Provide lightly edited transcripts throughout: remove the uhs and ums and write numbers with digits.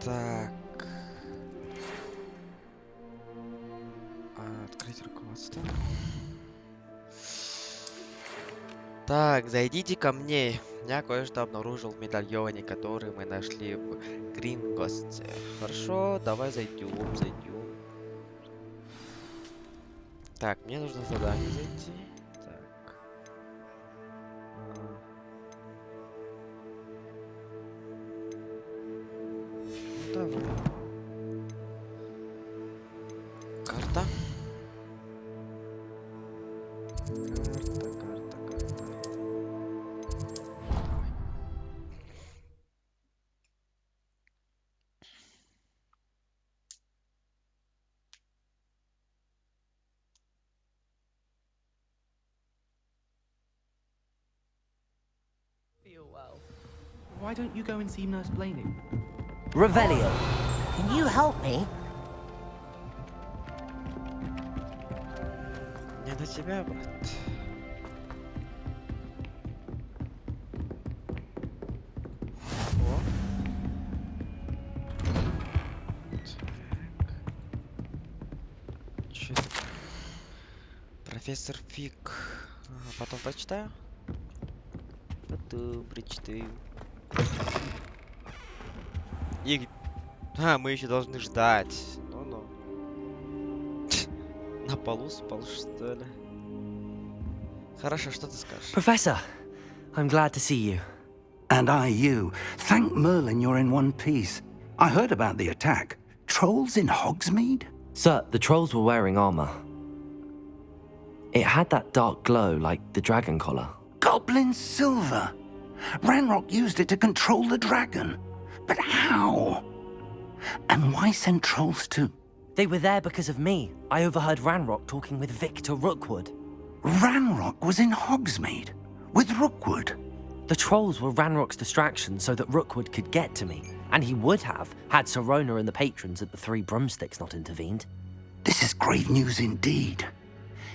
Так. Открыть руководство. Так, зайдите ко мне. Я кое-что обнаружил в медальоне, который мы нашли в Гринготте. Хорошо, давай зайдем. Так, мне нужно задание зайти. Так. Ну, давай. Карта. Карта. Давай. Why don't you go and see Nurse Blaney? Revelio. Can you help me? Не до тебя, брат. О. Так. Чё это? Профессор Фиг. Ага, потом прочитаю. Потом прочитаю. И... мы еще должны ждать. Ну-ну. На полу спал, что ли? Хорошо, что ты скажешь? Professor, I'm glad to see you. And I you. Thank Merlin you're in one piece. I heard about the attack. Trolls in Hogsmeade? Sir, the trolls were wearing armor. It had that dark glow like the dragon collar. Goblin silver. Ranrock used it to control the dragon. But how? And why send trolls too? They were there because of me. I overheard Ranrock talking with Victor Rookwood. Ranrock was in Hogsmeade with Rookwood. The trolls were Ranrock's distraction so that Rookwood could get to me, and he would have had Sirona and the patrons at the Three Broomsticks not intervened. This is grave news indeed.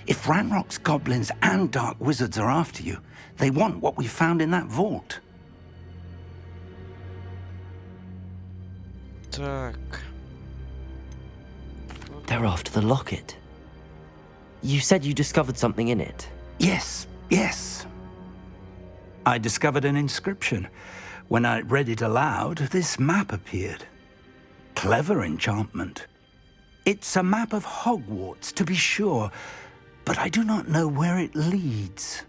If Ranrock's goblins and dark wizards are after you, they want what we found in that vault. Так. They're after the locket. You said you discovered something in it. Yes. I discovered an inscription. When I read it aloud, this map appeared. Clever enchantment. It's a map of Hogwarts, to be sure, but I do not know where it leads.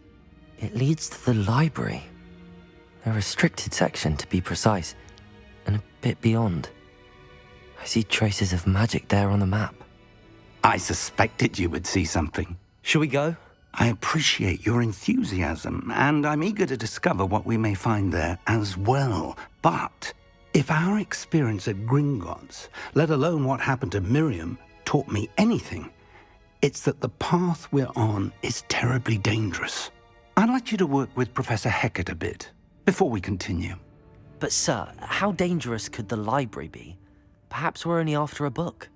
It leads to the library. A restricted section, to be precise, and a bit beyond. I see traces of magic there on the map. I suspected you would see something. Shall we go? I appreciate your enthusiasm, and I'm eager to discover what we may find there as well. But if our experience at Gringotts, let alone what happened to Miriam, taught me anything, it's that the path we're on is terribly dangerous. I'd like you to work with Professor Hecat a bit before we continue. But sir, how dangerous could the library be? Perhaps we're only after a book.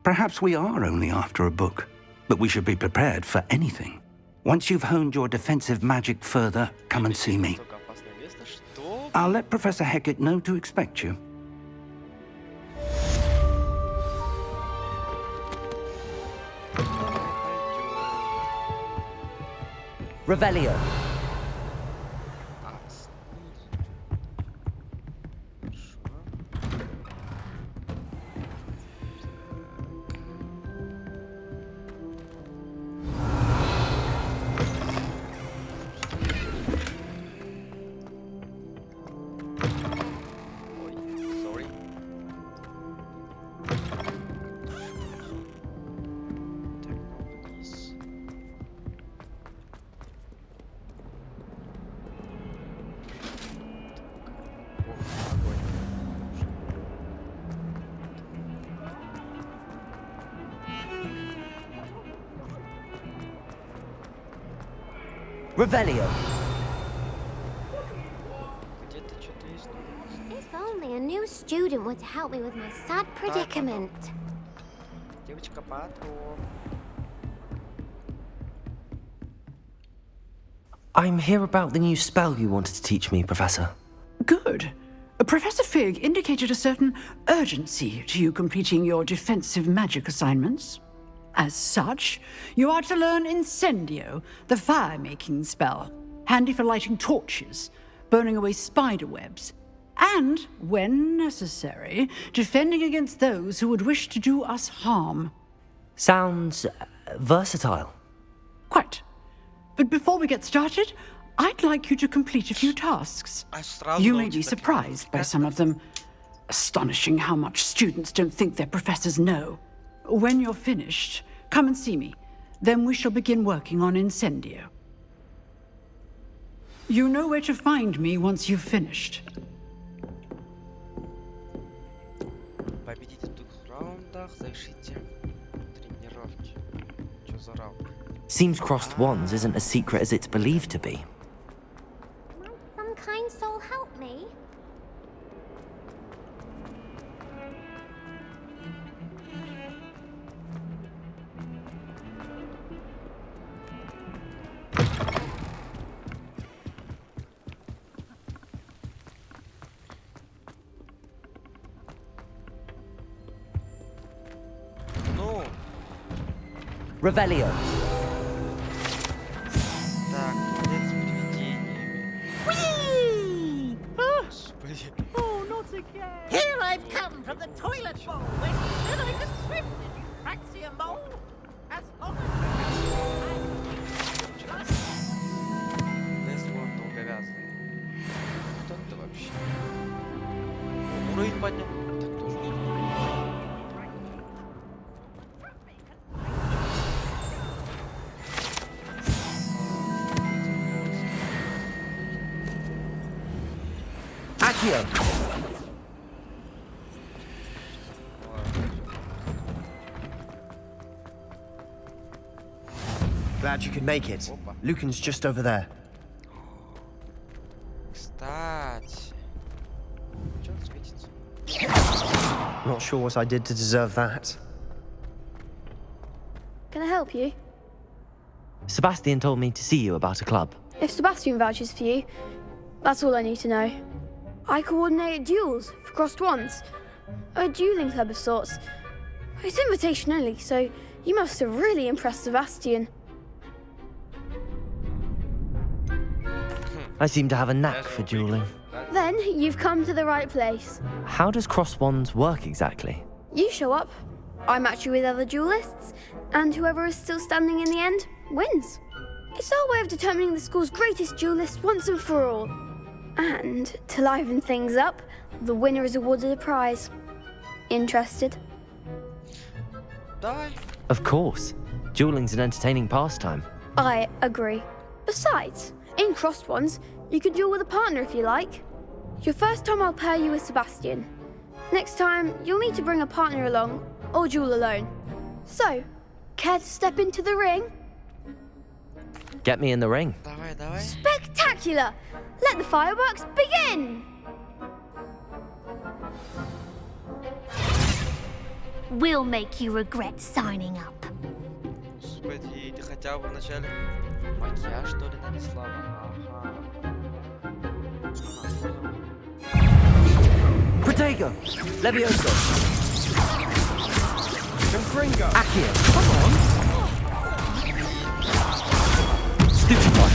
Perhaps we are only after a book, but we should be prepared for anything. Once you've honed your defensive magic further, come and see me. Только опасное место. Что? I'll let Professor Hecat know to expect you. Revelio. Revelio. Где-то что-то есть. If only a new student were to help me with my sad predicament. Девочка, потом. I'm here about the new spell you wanted to teach me, Professor. Good. Professor Fig indicated a certain urgency to you completing your defensive magic assignments. As such, you are to learn Incendio, the fire-making spell, handy for lighting torches, burning away spider webs, and, when necessary, defending against those who would wish to do us harm. Sounds versatile. Quite. But before we get started, I'd like you to complete a few tasks. Astral You may Lodge be так surprised by some of them. Astonishing how much students don't think their professors know. When you're finished, come and see me. Then we shall begin working on Incendio. You know where to find me once you've finished. Победите в 2 раундах, завершите тренировки. Чё за раунд? Seems crossed wands isn't as secret as it's believed to be. Might some kind soul help me? Ну, Revelio. так, туалет с привидениями. Господи. Here I've come from the toilet bowl, where she said I could swim in Euphraxia bowl. As long Лесвон долговязый. Кто это вообще? Уровень поднял. Так тоже. Accio. Glad you could make it. Опа. Lucan's just over there. Кстати. Чё он светится? Not sure what I did to deserve that. Can I help you? Sebastian told me to see you about a club. If Sebastian vouches for you, that's all I need to know. I coordinate duels for crossed wands. A dueling club of sorts. It's invitation only, so you must have really impressed Sebastian. I seem to have a knack for dueling. Then you've come to the right place. How does crossed wands work exactly? You show up, I match you with other duelists, and whoever is still standing in the end wins. It's our way of determining the school's greatest duelist once and for all. And to liven things up, the winner is awarded a prize. Interested? Давай. Of course. Dueling's an entertaining pastime. I agree. Besides, in crossed ones, you can duel with a partner if you like. Your first time I'll pair you with Sebastian. Next time, you'll need to bring a partner along, or duel alone. So, care to step into the ring? Get me in the ring. Давай, давай. Spectacular! Let the fireworks begin! We'll make you regret signing up. Господи, ты хотя бы вначале макияж, что ли, нанесла? Ага. Protego! Levioso! Confringo! Accio! Come on! Stupefy!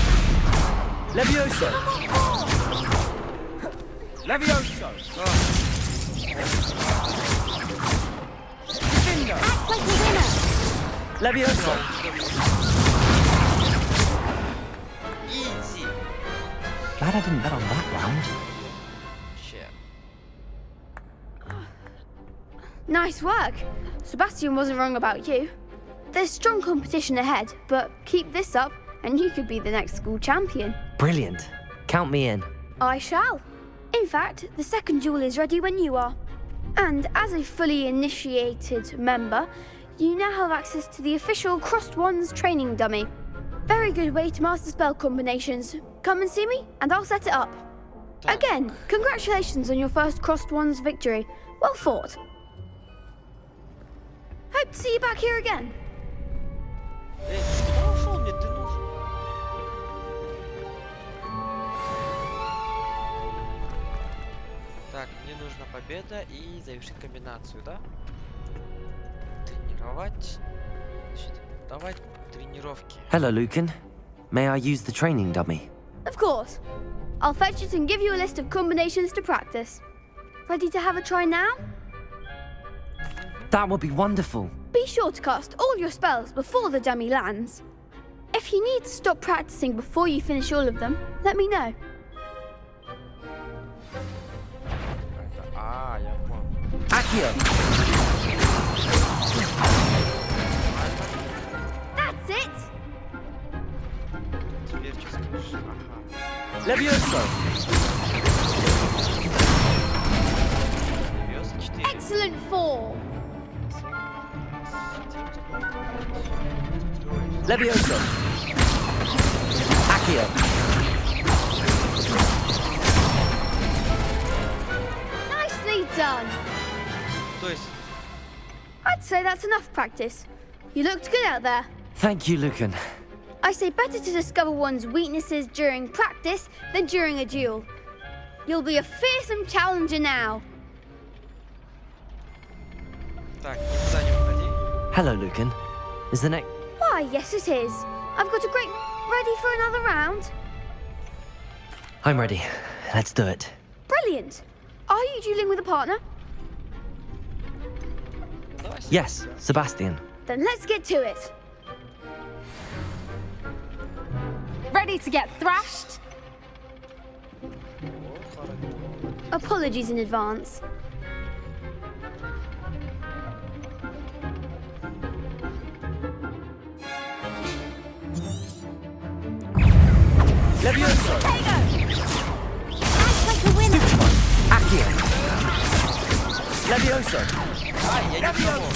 Levioso! Levioso! Defendo! Act like a winner. Levioso! Easy. Glad I didn't bet on that round. Shit. Nice work. Sebastian wasn't wrong about you. There's strong competition ahead, but keep this up and you could be the next school champion. Brilliant. Count me in. I shall. In fact, the second duel is ready when you are. And as a fully initiated member, you now have access to the official Crossed Wands training dummy. Very good way to master spell combinations. Come and see me, and I'll set it up. Again, congratulations on your first Crossed Wands victory. Well fought. Hope to see you back here again. Эй, куда ушел? Мне ты нужен. Так, мне нужна победа и завершить комбинацию, да? Тренировать. Значит, давай тренировки. Hello, Lucan. May I use the training dummy? Of course. I'll fetch it and give you a list of combinations to practice. Ready to have a try now? That would be wonderful. Be sure to cast all your spells before the dummy lands. If you need to stop practicing before you finish all of them, let me know. Я понял. Accio! That's it! Теперь что скажешь? Ага. Levioso! Левиоса 4. Excellent form! Levioso! Accio! Nicely done! То есть, I'd say that's enough practice. You looked good out there. Thank you, Lucan. I say better to discover one's weaknesses during practice than during a duel. You'll be a fearsome challenger now. так, никуда не уходи. Hello, Lucan. Is the next... Why, yes it is. I've got a great... Ready for another round? I'm ready. Let's do it. Brilliant. Are you dueling with a partner? Давай. Yes, Sebastian. Then let's get to it. Ready to get thrashed? О, хорошо. Apologies in advance. Levioso! Act like a winner. Accio! Levioso! Ай, я не помог.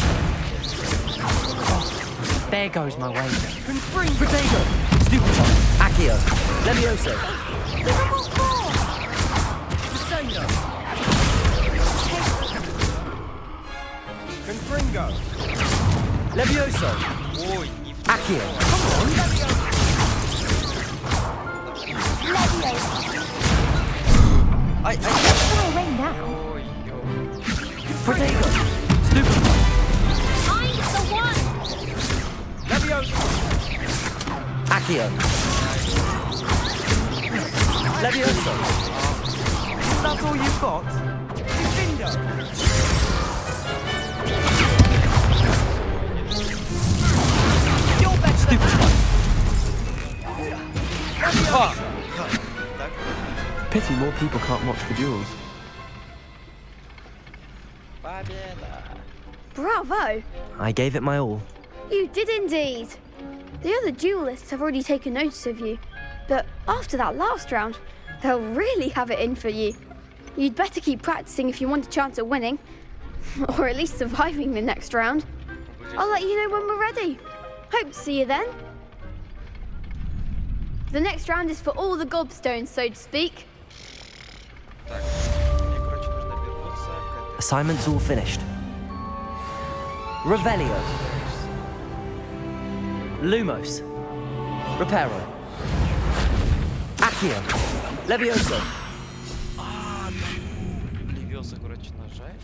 There goes my wager. Potato! Stupefy! Accio! Levioso! Confringo! Levioso! Ой, не в... Accio! Ай, ай, Away now. ой, ё. Potato! Stupefy! I'm the one. Levioso! Accio! Levioso! That's all you've got? Defendo! You're better! Stupefy! А! Так, Pity more people can't watch the duels. победа. Bravo! I gave it my all. You did indeed. The other duelists have already taken notice of you, but after that last round, they'll really have it in for you. You'd better keep practicing if you want a chance at winning, or at least surviving the next round. I'll let you know when we're ready. Hope to see you then. The next round is for all the gobstones, so to speak. Так, мне, короче, нужно вернуться к этой... Assignments all finished. Revelio. Lumos. Reparo. Accio. Levioso. А, да. Левиоса, короче, нажать.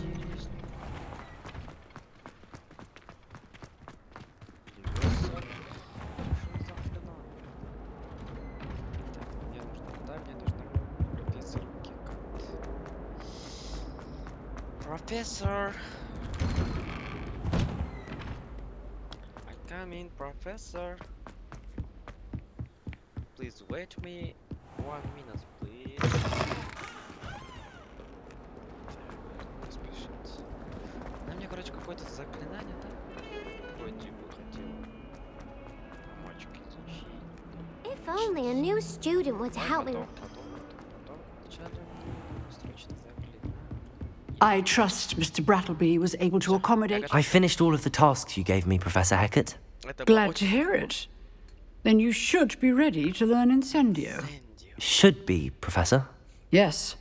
Интересно. Левиоса. Что за заклинание? Так, мне нужно куда? Мне нужно профессор Кикат. Профессор. I come in, professor. Please wait me 1 minute, please. Так, спешить. Она мне, короче, какое-то заклинание, да? Вроде бы хотел помочь изучить. If only a new student were to help me with... Потом. Сначала срочно заклинание. I trust Mr. Brattleby was able to accommodate. I finished all of the tasks you gave me, Professor Hecat. Это было Glad to очень hear it. Then you should be ready to learn Incendio. Инcendio. Should be, Professor. Yes.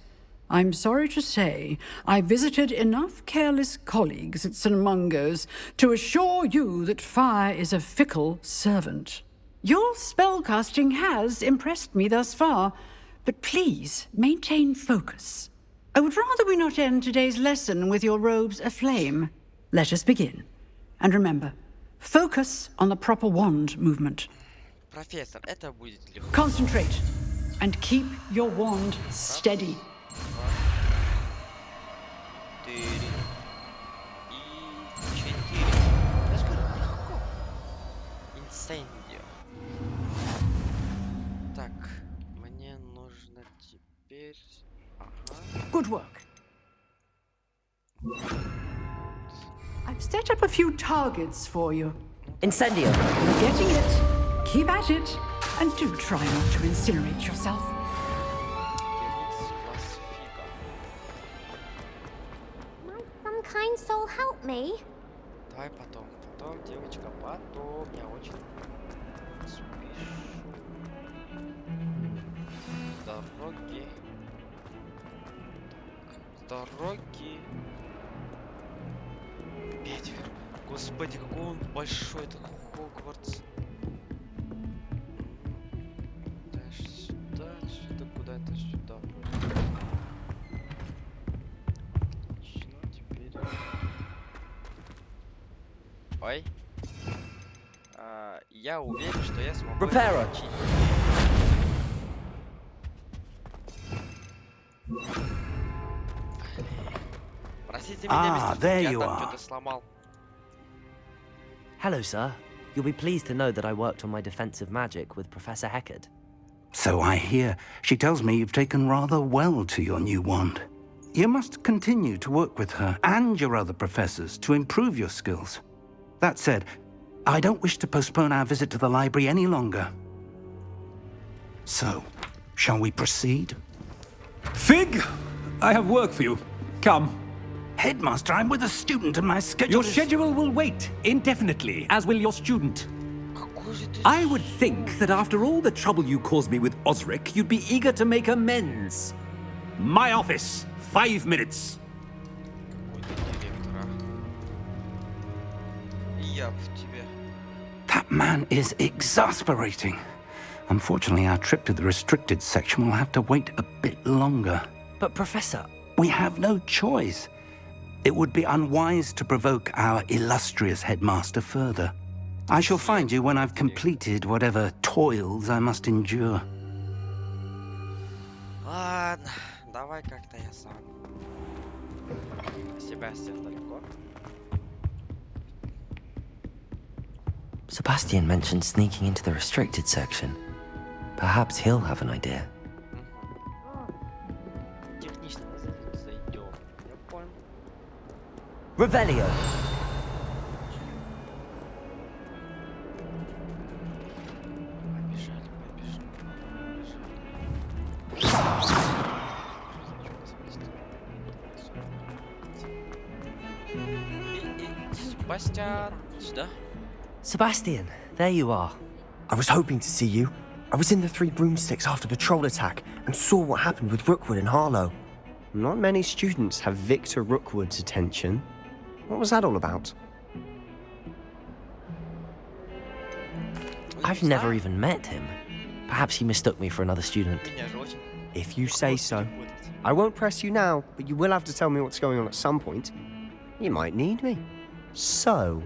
I'm sorry to say, I visited enough careless colleagues at St. Mungo's to assure you that fire is a fickle servant. Your spellcasting has impressed me thus far, but please maintain focus. I would rather we not end today's lesson with your robes aflame. Let us begin. And remember, focus on the proper wand movement. Профессор, это будет легко. Concentrate and keep your wand steady. 4 и 4. Я же говорю, легко. Инсендио. Так, мне нужно теперь... Ага. Good work. I've set up a few targets for you. Incendio. You're getting it. Keep at it. And do try not to incinerate yourself. Might some kind soul help me? Давай потом. Потом, девочка, потом. Я очень спешу. С дороги. Так, с дороги. 5. Господи, какой он большой, этот Хогвартс. Дальше сюда, сюда, куда-то сюда. Отлично, теперь... Ой. Я уверен, что я смогу это Reparo. получить. Простите меня, мистер there Финк, я you там are. что-то сломал. Hello, sir. You'll be pleased to know that I worked on my defensive magic with Professor Heckard. So I hear. She tells me you've taken rather well to your new wand. You must continue to work with her and your other professors to improve your skills. That said, I don't wish to postpone our visit to the library any longer. So, shall we proceed? Fig, I have work for you. Come. Headmaster, I'm with a student and my schedule Your schedule will wait indefinitely, as will your student. Какой же ты... I would think that after all the trouble you caused me with Osric, you'd be eager to make amends. My office, 5 minutes. Какой ты директора. Я в тебе. That man is exasperating. Unfortunately, our trip to the restricted section will have to wait a bit longer. But, Professor, We have no choice. It would be unwise to provoke our illustrious headmaster further. I shall find you when I've completed whatever toils I must endure. Ладно, давай как-то я сам. Себастьян далеко. Sebastian mentioned sneaking into the restricted section. Perhaps he'll have an idea. Технично мы зайдем. Я понял. Revelio. Побежали, Себастьян, сюда. Sebastian, there you are. I was hoping to see you. I was in the Three Broomsticks after the troll attack and saw what happened with Rookwood and Harlow. Not many students have Victor Rookwood's attention. What was that all about? I've never even met him. Perhaps he mistook me for another student. Меня же очень If you say so. перепутать. I won't press you now, but you will have to tell me what's going on at some point. You might need me. So,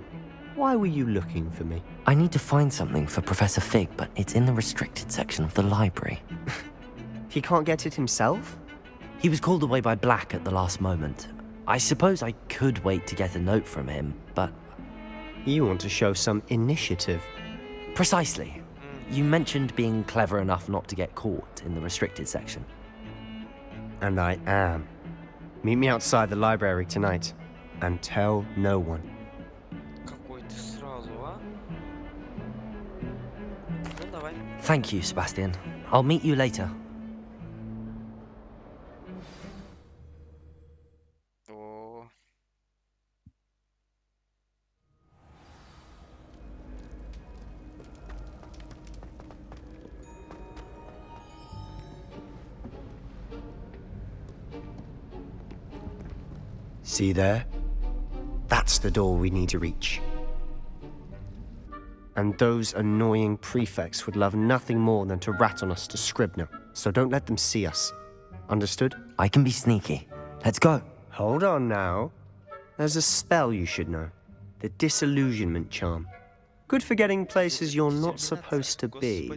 why were you looking for me? I need to find something for Professor Fig, but it's in the restricted section of the library. He can't get it himself? He was called away by Black at the last moment. I suppose I could wait to get a note from him, but... You want to show some initiative. Precisely. You mentioned being clever enough not to get caught in the restricted section. And I am. Meet me outside the library tonight. And tell no one. Какой ты сразу, а? Ну давай. Thank you, Sebastian. I'll meet you later. О. See there? That's the door we need to reach. And those annoying prefects would love nothing more than to rat on us to Scribner, so don't let them see us. Understood? I can be sneaky. Let's go. Hold on now. There's a spell you should know. The disillusionment charm. Good for getting places you're not supposed to be.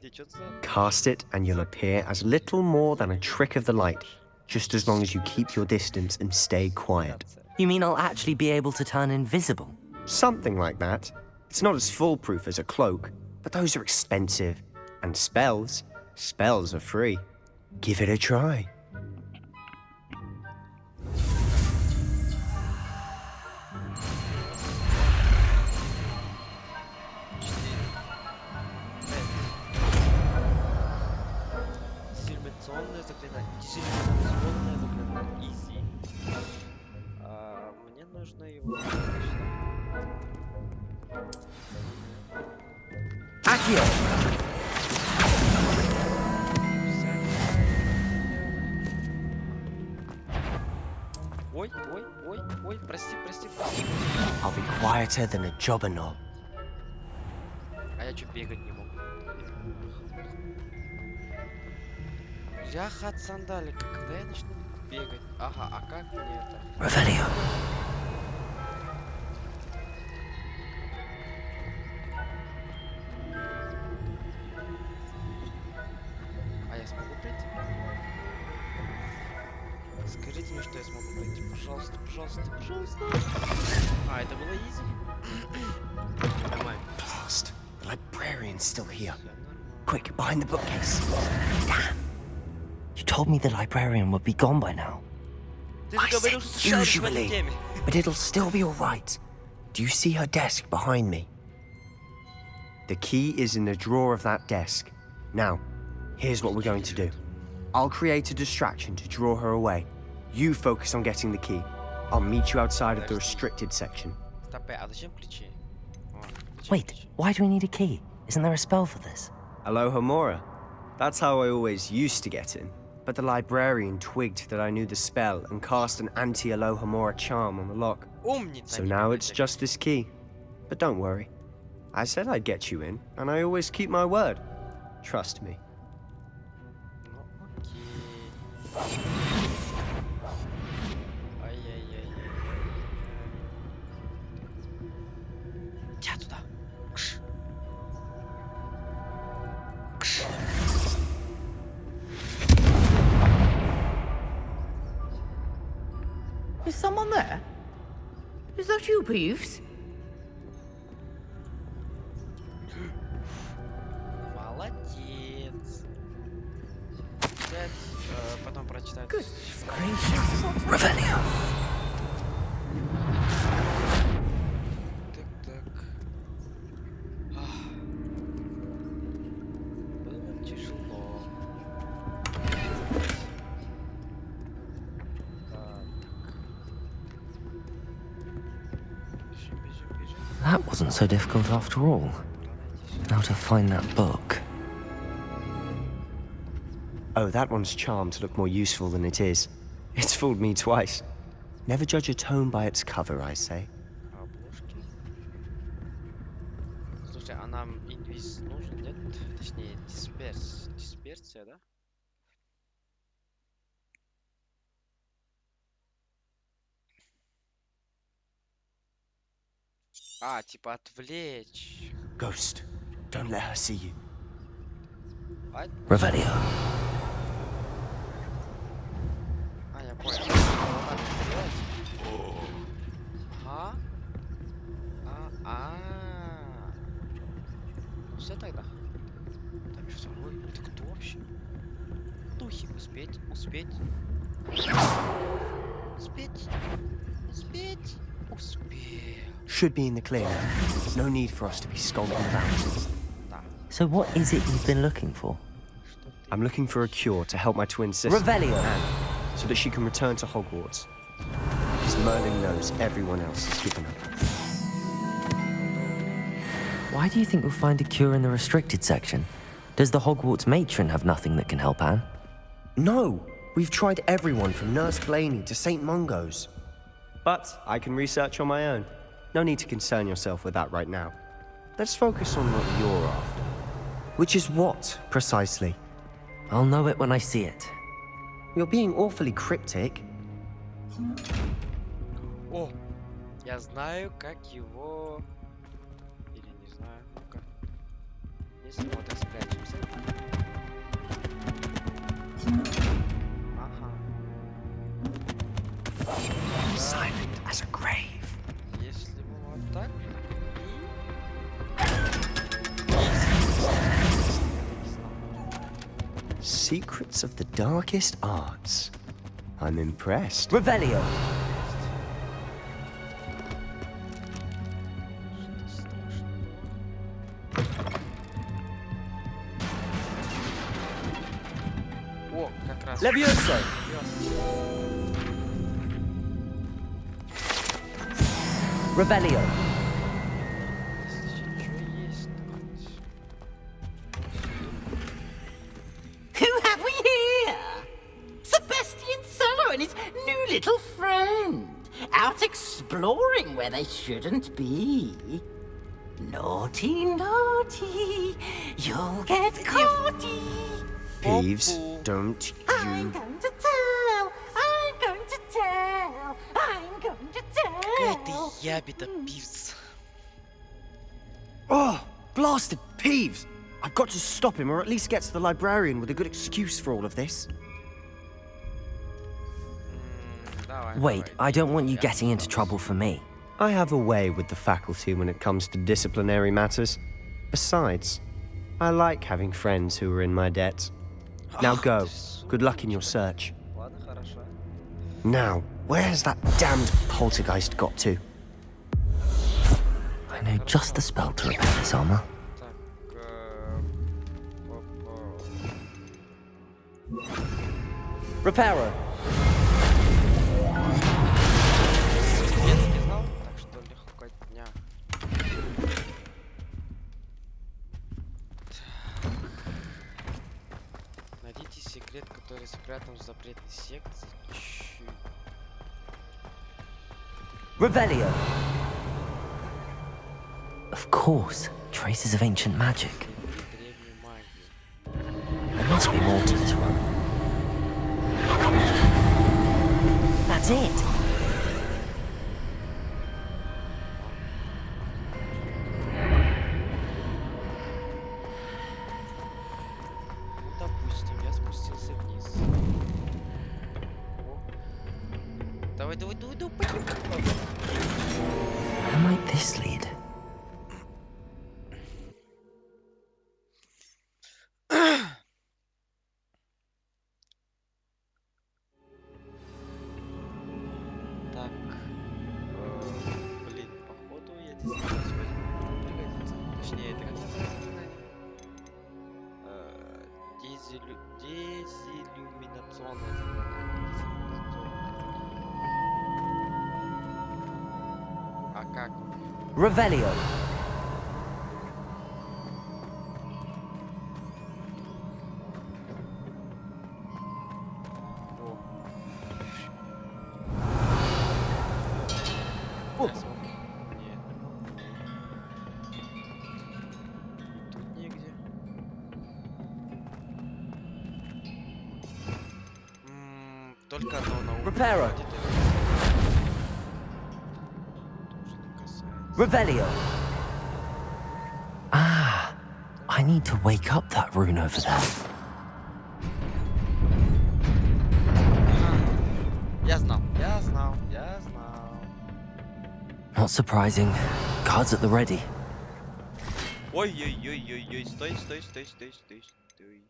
Cast it and you'll appear as little more than a trick of the light, just as long as you keep your distance and stay quiet. You mean I'll actually be able to turn invisible? Something like that. It's not as foolproof as a cloak, but those are expensive. And spells are free. Give it a try. Дезинформационное заклинание. Дезинформационное заклинание. Easy. Мне нужно его... Accio! Ой, прости. I'll be quieter than a jobberknoll. А я чё, бегать не могу? Бляха от сандалика, когда я начну бегать? Ага, а как мне это? Revelio. А я смогу пройти? Скажите мне, что я смогу пройти. Пожалуйста. А, это было изи? Нормально. Blast. The librarian's still here. Quick, behind the bookcase. Damn. You told me the librarian would be gone by now. I said usually, but it'll still be all right. Do you see her desk behind me? The key is in the drawer of that desk. Now, here's what we're going to do. I'll create a distraction to draw her away. You focus on getting the key. I'll meet you outside of the restricted section. А зачем ключи? Wait, why do we need a key? Isn't there a spell for this? Aloha Mora. That's how I always used to get in. But the librarian twigged that I knew the spell and cast an anti-Aloha Mora charm on the lock. So now it's just this key. But don't worry. I said I'd get you in, and I always keep my word. Trust me. Я туда. Is someone there? Is that you, Peeves? Молодец. Взять, потом прочитать. Revelio. Так. Было тяжело. Бежим. That wasn't so difficult after all. Now to find that book. Oh, that one's charmed to look more useful than it is. It's fooled me twice. Never judge a tome by its cover, I say. Обложки. Слушай, а нам инвиз нужен, нет? Точнее, дисперсия, да? А, типа отвлечь. Ghost, don't let her see you. Revelio. А, я понял. Ага. Ну все тогда. Там еще второй. Это кто вообще? Духи. Успеть. Should be in the clear now. No need for us to be skulking around. So what is it you've been looking for? I'm looking for a cure to help my twin sister, Revelio. Anne, so that she can return to Hogwarts. As Merlin knows everyone else has given up. Why do you think we'll find a cure in the restricted section? Does the Hogwarts matron have nothing that can help Anne? No! We've tried everyone from Nurse Blaney to St. Mungo's. But I can research on my own. No need to concern yourself with that right now. let's focus on what you're after. Which is what, precisely? I'll know it when I see it. You're being awfully cryptic. О, я знаю, как его... Или не знаю, ну-ка. Если мы вот так спрячемся. Ага. Silent as a grave. Если мы вот так... Secrets of the darkest arts. I'm impressed. Revelio! О, как раз. Levioso! Revelio! Who have we here? Sebastian Solo and his new little friend. Out exploring where they shouldn't be. Naughty, naughty. You'll get caughty. Peeves, don't I'm you... going to tell. I'm going to tell. I'm going to Какая ты tell. ябеда, пивс. Oh, blasted Peeves! I've got to stop him, or at least get to the librarian with a good excuse for all of this. Давай, Wait, давай. I don't want you getting into trouble for me. I have a way with the faculty when it comes to disciplinary matters. Besides, I like having friends who are in my debt. Now go. Good luck in your search. Ладно, хорошо. Now, where has that damned poltergeist got to? I know just the spell to repair his armor. Так, Reparo! я не знал, так что легко дня. Найдите секрет, который спрятан в запретной секции. Revelio! Of course, traces of ancient magic. Древнюю магию. There must be more to this one. That's it! Ну, допустим, я спустился вниз. О. Давай, давай, давай, давай, пойдем. Where might this lead? Так, блин, походу я действительно сегодня пригодится. Точнее, это как называется заклинание? Дезиллюминационное заклинание. А как? Revelio! О. Я смог? Нет. Тут нигде. Только одно на уровне. Reparo. Вроде тоже не касается. Revelio! Ah, I need to wake up that rune over there. Я знал, я знал, я знал. Not surprising. Guards at the ready. Ой-ой-ой-ой-ой, стой, стой, стой, стой, стой, стой.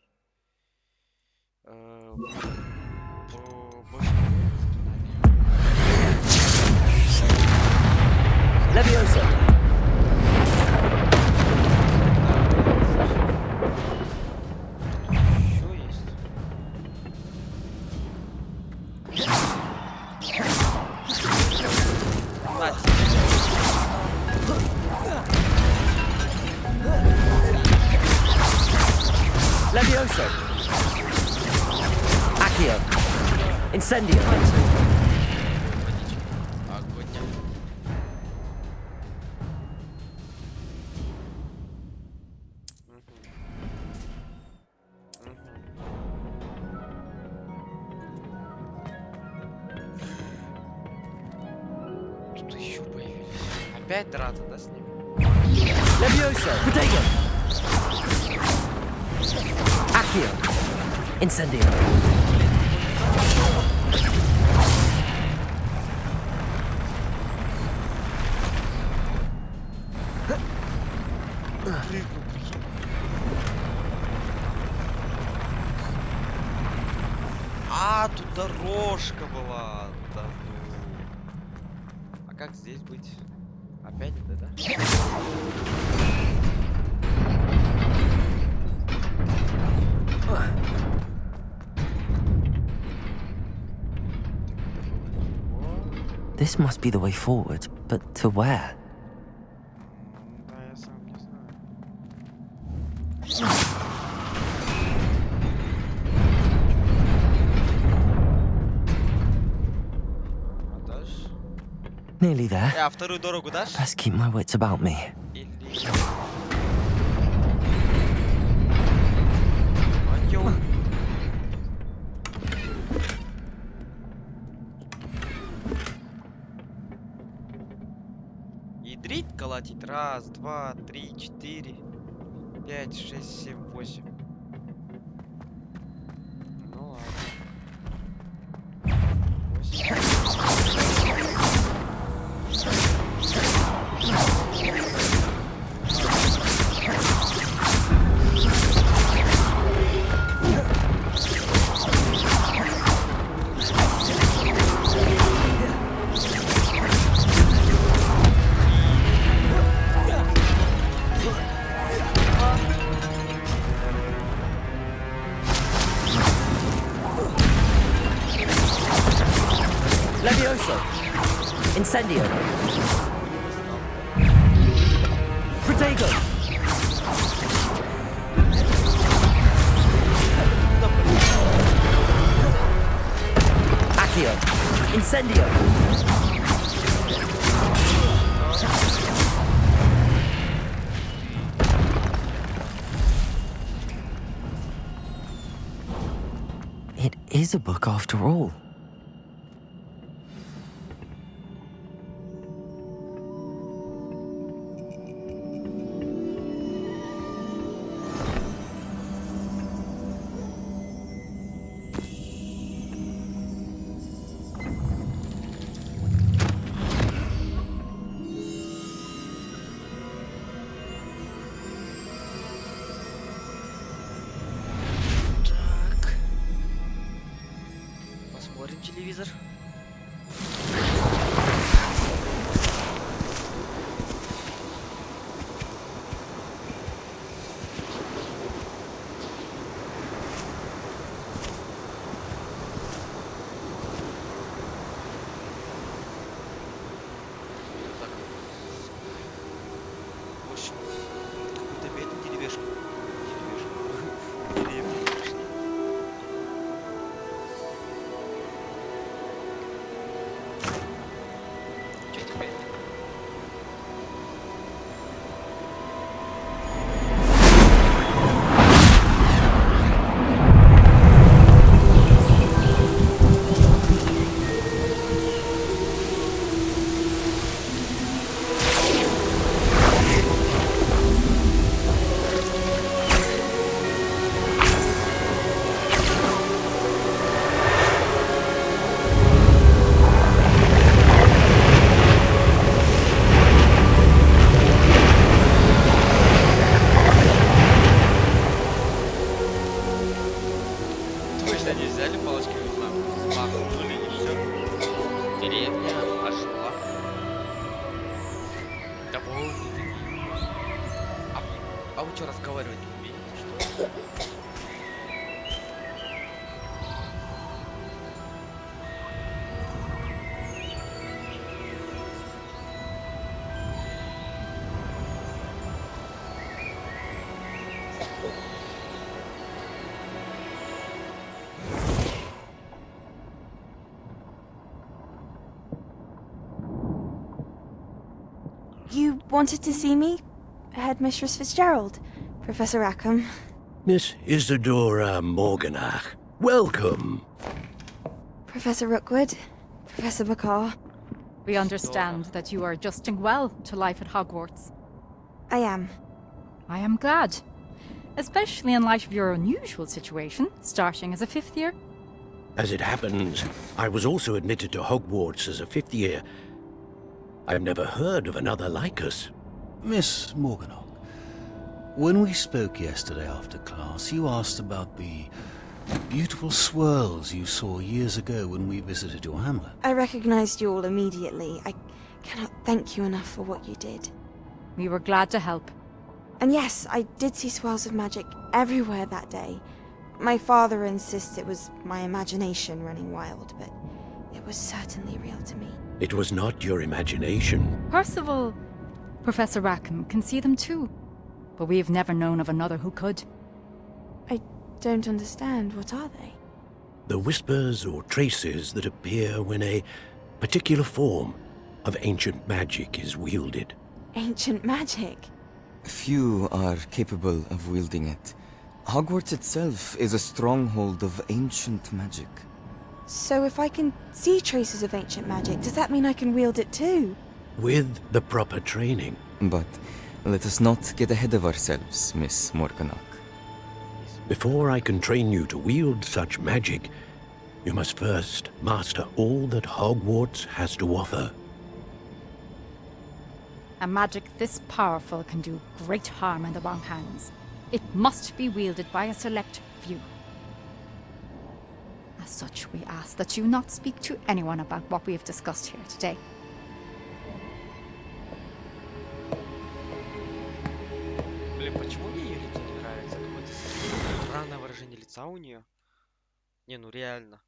Больше Leviosa! еще есть. Leviosa! Accio! Incendio! Водичка. Огонь. Опять драться, да, с ним? Levioso! Potato! Accio! Incendio! А, тут дорожка была. Да ну. А как здесь быть? Опять это, да? This must be the way forward, but to where? Да, я сам не знаю. А дальше? Nearly there. А вторую дорогу дашь? Best keep my wits about me. Или... Айо. Ядрить, колотить. Раз, два, три, четыре, 5, 6, 7, 8. Ну ладно. 8. Levioso! Incendio! Protego! Accio! Incendio! It is a book after all. Так. Посмотрим телевизор. Так. В общем, какую-то бедную деревешку. Деревню пришли. Чё теперь? Точно они взяли палочки и махнули и все. Деревня пошла. Довольны такие. А вы что, разговаривать не умеете, что ли? You wanted to see me? Headmistress Fitzgerald, Professor Rackham. Miss Isadora Morganach, welcome. Professor Rookwood, Professor Bakar. We understand that you are adjusting well to life at Hogwarts. I am. I am glad. Especially in light of your unusual situation, starting as a 5th year. As it happens, I was also admitted to Hogwarts as a 5th year. I've never heard of another like us. Miss Morganock, when we spoke yesterday after class, you asked about the beautiful swirls you saw years ago when we visited your hamlet. I recognized you all immediately. I cannot thank you enough for what you did. We were glad to help. And yes, I did see swirls of magic everywhere that day. My father insists it was my imagination running wild, but it was certainly real to me. It was not your imagination. Percival, Professor Rackham can see them too. But we've never known of another who could. I don't understand. What are they? The whispers or traces that appear when a particular form of ancient magic is wielded. Ancient magic? Few are capable of wielding it. Hogwarts itself is a stronghold of ancient magic. So if I can see traces of ancient magic, does that mean I can wield it too? With the proper training. But let us not get ahead of ourselves, Miss Morganock. Before I can train you to wield such magic, you must first master all that Hogwarts has to offer. A magic this powerful can do great harm in the wrong hands. It must be wielded by a select few. As such, we ask that you not speak to anyone about what we have discussed here today. Блин, почему мне ее лицо не нравится? Какое-то странное выражение лица у нее. Не, ну реально.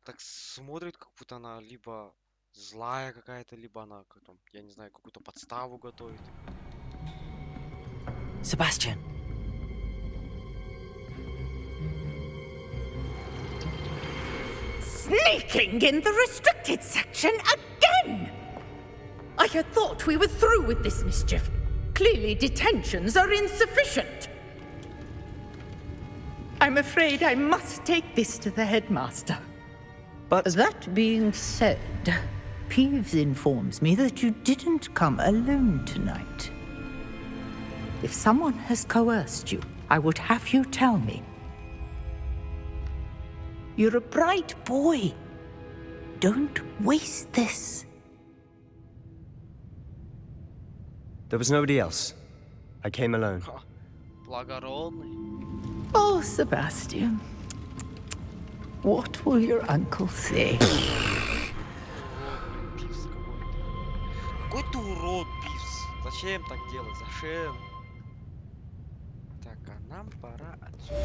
Так смотрит, как будто она либо злая какая-то, либо она, как там, я не знаю, какую-то подставу готовит. Sebastian. Sneaking in the restricted section again! I had thought we were through with this mischief. Clearly detentions are insufficient. I'm afraid I must take this to the headmaster. But that being said, Peeves informs me that you didn't come alone tonight. If someone has coerced you, I would have you tell me. You're a bright boy. Don't waste this. There was nobody else. I came alone. Благородный. Oh, Sebastian. What will your uncle say? Какой ты урод, Пивс. Зачем так делать? Зачем? Так, а нам пора отсюда.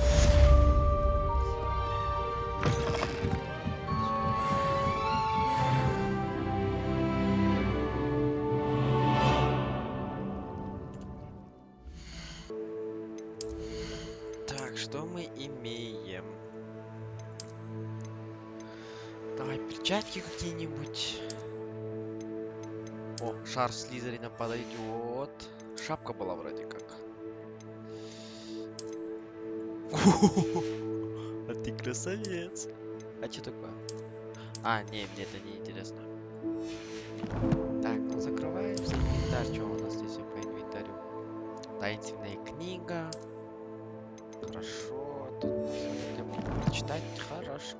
Так, что мы имеем? Давай перчатки какие-нибудь. О, шар Слизерина подойдет. Шапка была вроде как. А ты красавец. А что такое? А, не, мне это не интересно. Так, ну закрываемся. Инвентарь, что у нас здесь по инвентарю? Таинственная книга. Хорошо. Тут я могу прочитать. Хорошо.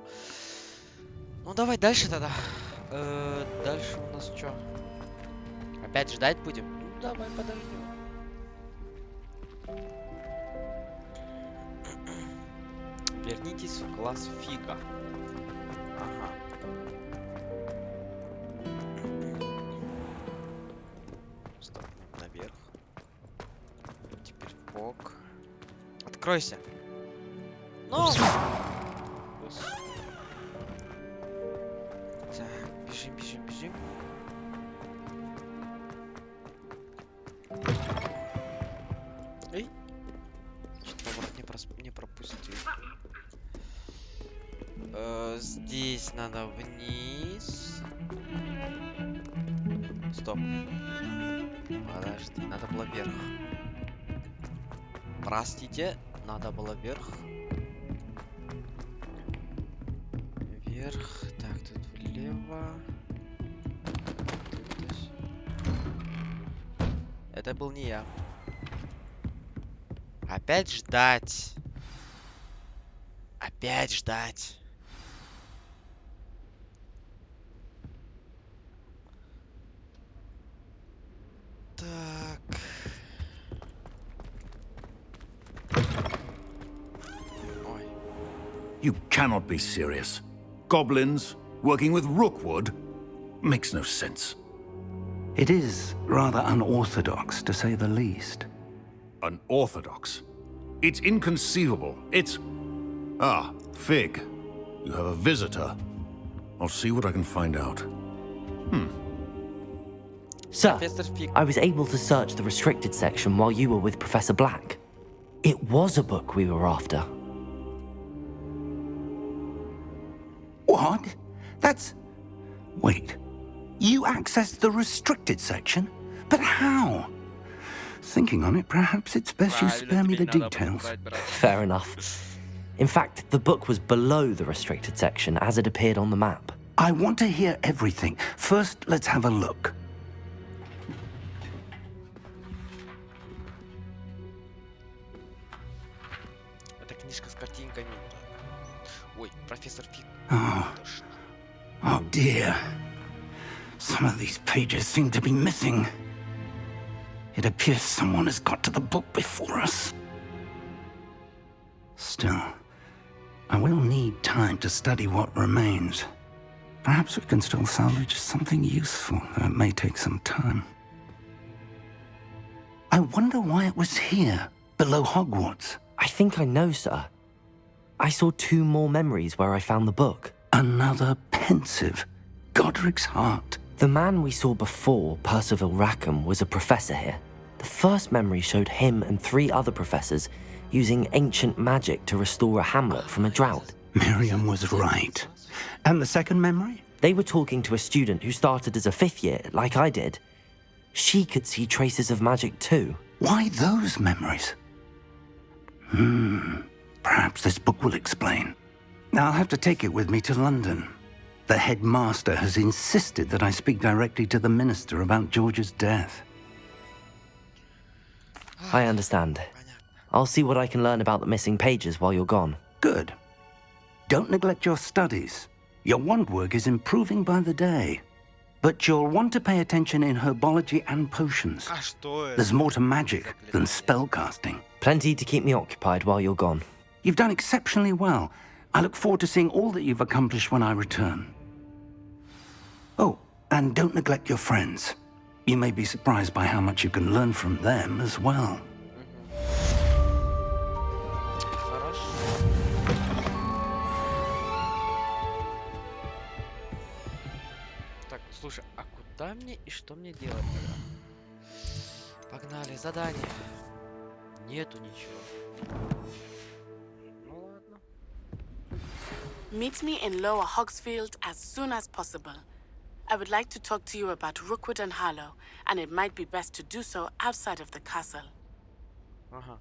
Ну давай дальше тогда. Дальше у нас что? Опять ждать будем? Ну давай подождем. Вернитесь в класс Фига. Ага. Стоп, наверх. Теперь в бок. Откройся. Ну! Так, бежим, бежим, бежим. Эй! Что-то поворот не пропустил. Здесь надо вниз. Стоп. Подожди, надо было вверх. Простите, надо было вверх. Вверх. Так, тут влево. Тут это был не я. Опять ждать. Опять ждать. Так. Ой. You cannot be serious. Goblins working with Rookwood makes no sense. It is rather unorthodox, to say the least. Unorthodox? It's inconceivable. It's... Ah, Fig. You have a visitor. I'll see what I can find out. Sir, Professor Fig. I was able to search the restricted section while you were with Professor Black. It was a book we were after. What? That's... Wait. You accessed the restricted section? But how? Thinking on it, perhaps it's best you spare me the details. Fair enough. In fact, the book was below the restricted section as it appeared on the map. I want to hear everything. First, let's have a look. Это книжка с картинками. Ой, профессор Фиг. Oh dear. Some of these pages seem to be missing. It appears someone has got to the book before us. Still, I will need time to study what remains. Perhaps we can still salvage something useful, though it may take some time. I wonder why it was here, below Hogwarts. I think I know, sir. I saw 2 more memories where I found the book. Another pensive, Godric's heart. The man we saw before, Percival Rackham, was a professor here. The first memory showed him and 3 other professors using ancient magic to restore a hamlet from a drought. Miriam was right. And the second memory? They were talking to a student who started as a 5th year, like I did. She could see traces of magic too. Why those memories? Perhaps this book will explain. I'll have to take it with me to London. The headmaster has insisted that I speak directly to the minister about George's death. I understand. I'll see what I can learn about the missing pages while you're gone. Good. Don't neglect your studies. Your wand work is improving by the day. But you'll want to pay attention in herbology and potions. There's more to magic than spellcasting. Plenty to keep me occupied while you're gone. You've done exceptionally well. I look forward to seeing all that you've accomplished when I return. Oh, and don't neglect your friends. You may be surprised by how much you can learn from them as well. Так, слушай, а куда мне и что мне делать тогда? Погнали, задание. Нету ничего. Ну ладно. Meet me in Lower Hogsfield as soon as possible. I would like to talk to you about Rookwood and Harlow, and it might be best to do so outside of the castle. Ага.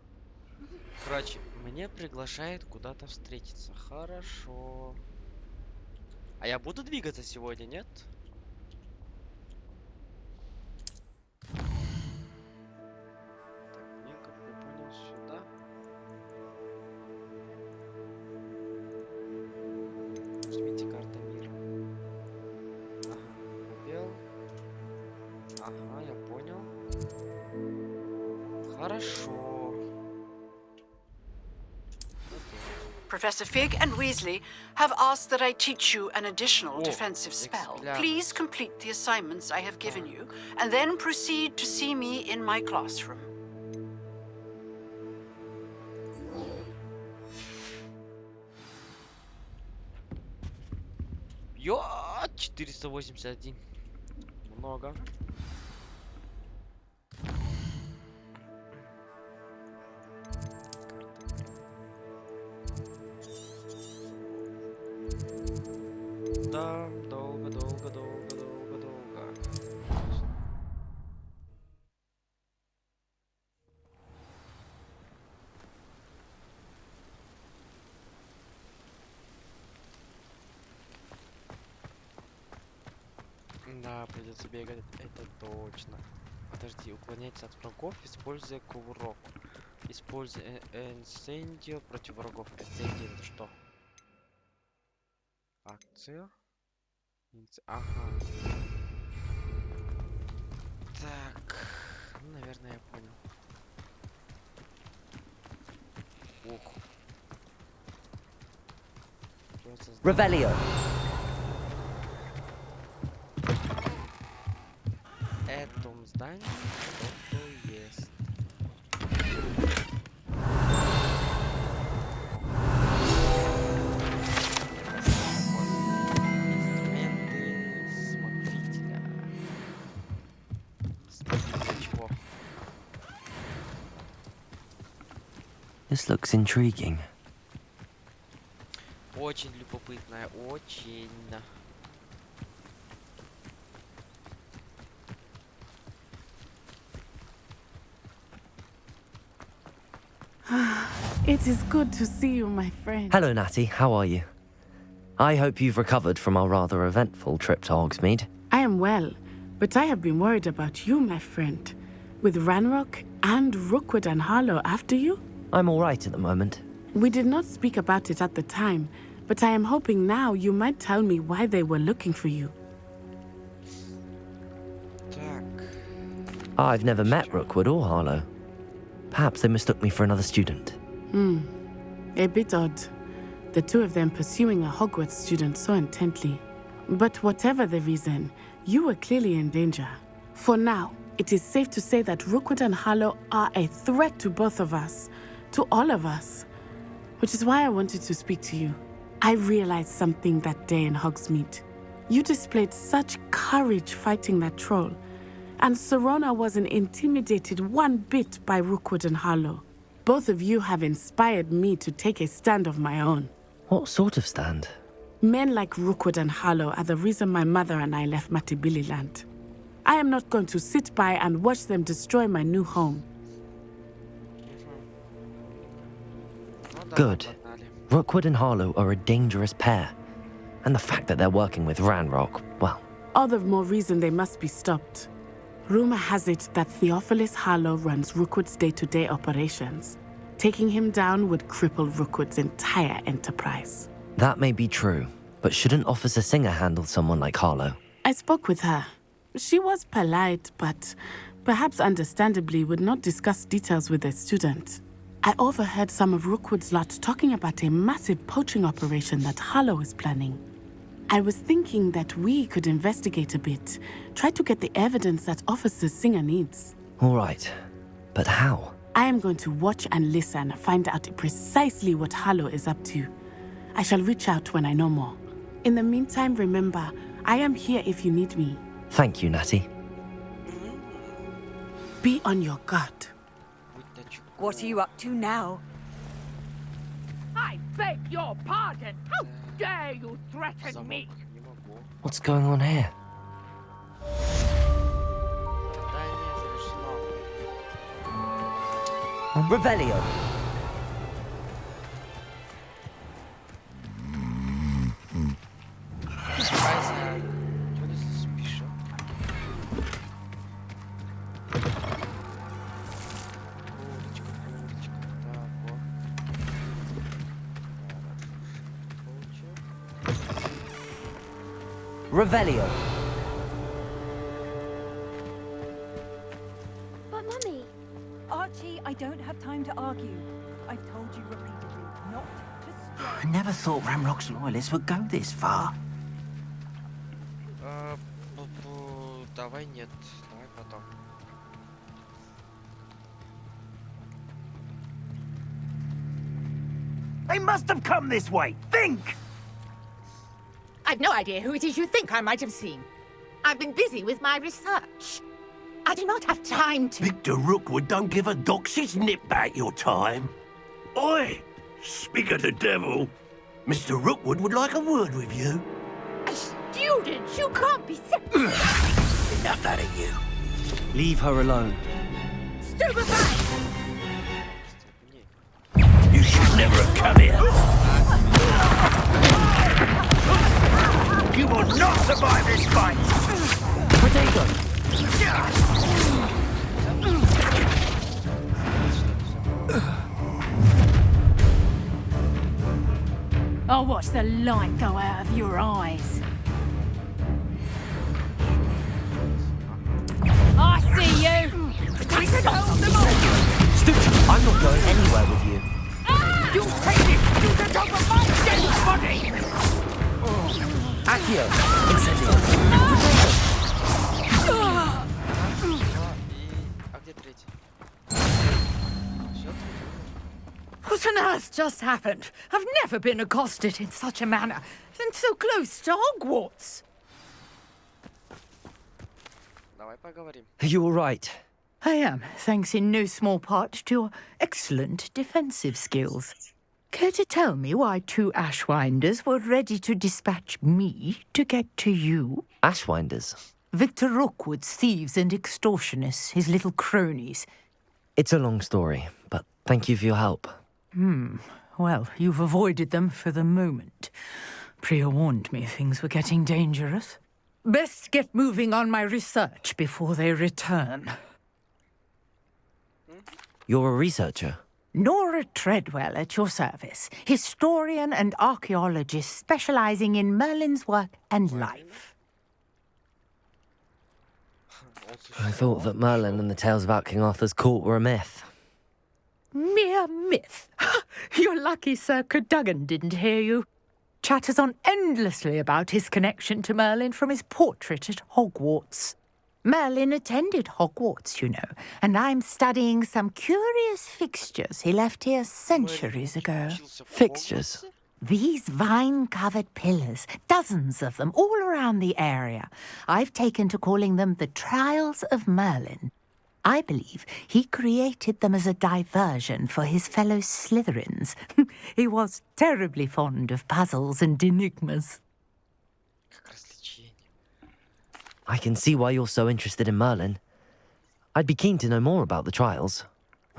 Короче, мне приглашает куда-то встретиться. Хорошо. А я буду двигаться сегодня, нет? Так, мне, как я понял, сюда. Возьмите карта мира. Ага, пробел. Ага, я понял. Хорошо. Professor Fig and Weasley have asked that I teach you an additional defensive spell. Please complete the assignments I have given you, and then proceed to see me in my classroom. Ё, 481. Много. Да, долго. Да, придется бегать, это точно. Подожди, уклоняйтесь от врагов, используя кувырок. Используя инсендио против врагов. Инсендио это что? Акция. Ага. Так. Ну, наверное, я понял. Ух. Revelio. В этом здании что-то есть. Инструменты смотрителя. Смотрителя чего? This looks intriguing. Очень любопытная, очень. It is good to see you, my friend. Hello, Natty. How are you? I hope you've recovered from our rather eventful trip to Hogsmeade. I am well, but I have been worried about you, my friend. With Ranrock and Rookwood and Harlow after you? I'm all right at the moment. We did not speak about it at the time, but I am hoping now you might tell me why they were looking for you. I've never met Rookwood or Harlow. Perhaps they mistook me for another student. A bit odd. The two of them pursuing a Hogwarts student so intently. But whatever the reason, you were clearly in danger. For now, it is safe to say that Rookwood and Harlow are a threat to both of us, to all of us. Which is why I wanted to speak to you. I realized something that day in Hogsmeade. You displayed such courage fighting that troll, and Serona wasn't intimidated one bit by Rookwood and Harlow. Both of you have inspired me to take a stand of my own. What sort of stand? Men like Rookwood and Harlow are the reason my mother and I left Matibili land. I am not going to sit by and watch them destroy my new home. Good. Rookwood and Harlow are a dangerous pair. And the fact that they're working with Ranrock, well... All the more reason they must be stopped. Rumor has it that Theophilus Harlow runs Rookwood's day-to-day operations. Taking him down would cripple Rookwood's entire enterprise. That may be true, but shouldn't Officer Singer handle someone like Harlow? I spoke with her. She was polite, but perhaps understandably would not discuss details with a student. I overheard some of Rookwood's lot talking about a massive poaching operation that Harlow is planning. I was thinking that we could investigate a bit, try to get the evidence that Officer Singer needs. All right, but how? I am going to watch and listen, find out precisely what Harlow is up to. I shall reach out when I know more. In the meantime, remember, I am here if you need me. Thank you, Natty. Be on your guard. What are you up to now? I beg your pardon. How dare you threaten me? What's going on here? Revelio. Revelio. But Mummy... Archie, I don't have time to argue. I've told you repeatedly not to stray. I never thought Ramrock's loyalists would go this far. Давай нет, давай потом. They must have come this way. Think! I've no idea who it is you think I might have seen. I've been busy with my research. I do not have time to... Victor Rookwood don't give a doxy's nip back your time. Oi! Speak of the devil. Mr. Rookwood would like a word with you. A student? You can't be serious. Enough out of you. Leave her alone. Stupefy! You should never have come here. You will not survive this fight. Where'd they go? I'll watch the light go out of your eyes. I see you! Stupid! I'm not going anywhere with you. You take it! You can go for my dead body! Accio! Incendio! А где третий? What on earth just happened? I've never been accosted in such a manner, and so close to Hogwarts. Давай поговорим. Are you all right? I am, thanks in no small part to your excellent defensive skills. Care to tell me why 2 Ashwinders were ready to dispatch me to get to you? Ashwinders? Victor Rookwood's thieves and extortionists, his little cronies. It's a long story, but thank you for your help. Well, you've avoided them for the moment. Priya warned me things were getting dangerous. Best get moving on my research before they return. You're a researcher? Nora Treadwell at your service, historian and archaeologist specializing in Merlin's work and life. I thought that Merlin and the tales about King Arthur's court were a myth. Mere myth. You're lucky Sir Cadogan didn't hear you. Chatters on endlessly about his connection to Merlin from his portrait at Hogwarts. Merlin attended Hogwarts, you know, and I'm studying some curious fixtures he left here centuries ago. Fixtures? These vine-covered pillars, dozens of them, all around the area. I've taken to calling them the Trials of Merlin. I believe he created them as a diversion for his fellow Slytherins. He was terribly fond of puzzles and enigmas. I can see why you're so interested in Merlin. I'd be keen to know more about the trials.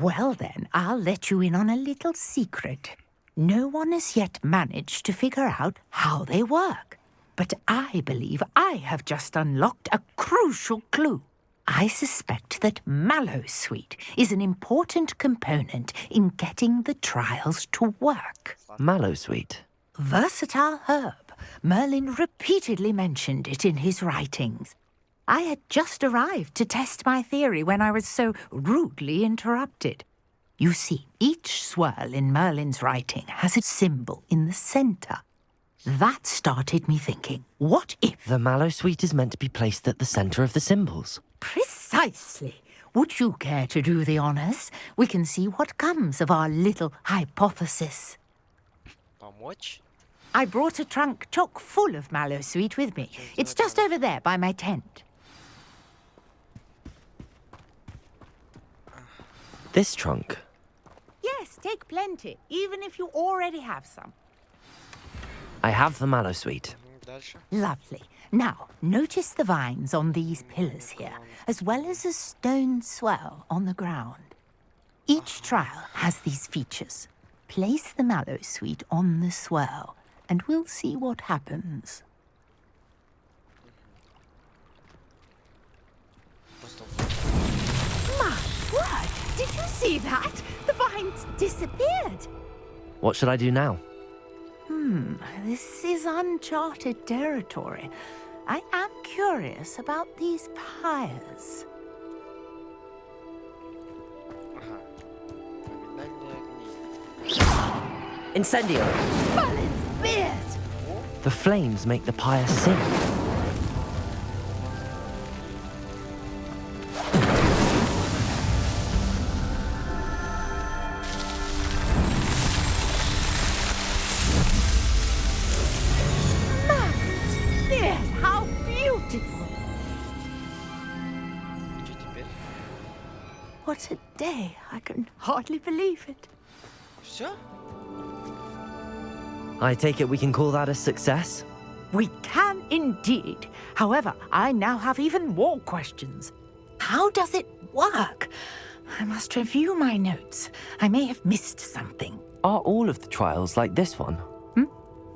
Well then, I'll let you in on a little secret. No one has yet managed to figure out how they work. But I believe I have just unlocked a crucial clue. I suspect that Mallowsweet is an important component in getting the trials to work. Mallowsweet? Versatile herb. Merlin repeatedly mentioned it in his writings. I had just arrived to test my theory when I was so rudely interrupted. You see, each swirl in Merlin's writing has a symbol in the centre. That started me thinking, what if... The Mallowsweet is meant to be placed at the centre of the symbols. Precisely. Would you care to do the honours? We can see what comes of our little hypothesis. Помочь? I brought a trunk chock full of Mallowsweet with me. It's just over there by my tent. This trunk? Yes, take plenty, even if you already have some. I have the Mallowsweet. Дальше. Lovely. Now, notice the vines on these pillars here, as well as a stone swell on the ground. Each trial has these features. Place the Mallowsweet on the swell, and we'll see what happens. My word! Did you see that? The vines disappeared. What should I do now? This is uncharted territory. I am curious about these pyres. Incendio! Merlin's beard! The flames make the pyre sing. Merlin's beard! How beautiful! Что теперь? What a day! I can hardly believe it. Все? I take it we can call that a success? We can indeed. However, I now have even more questions. How does it work? I must review my notes. I may have missed something. Are all of the trials like this one?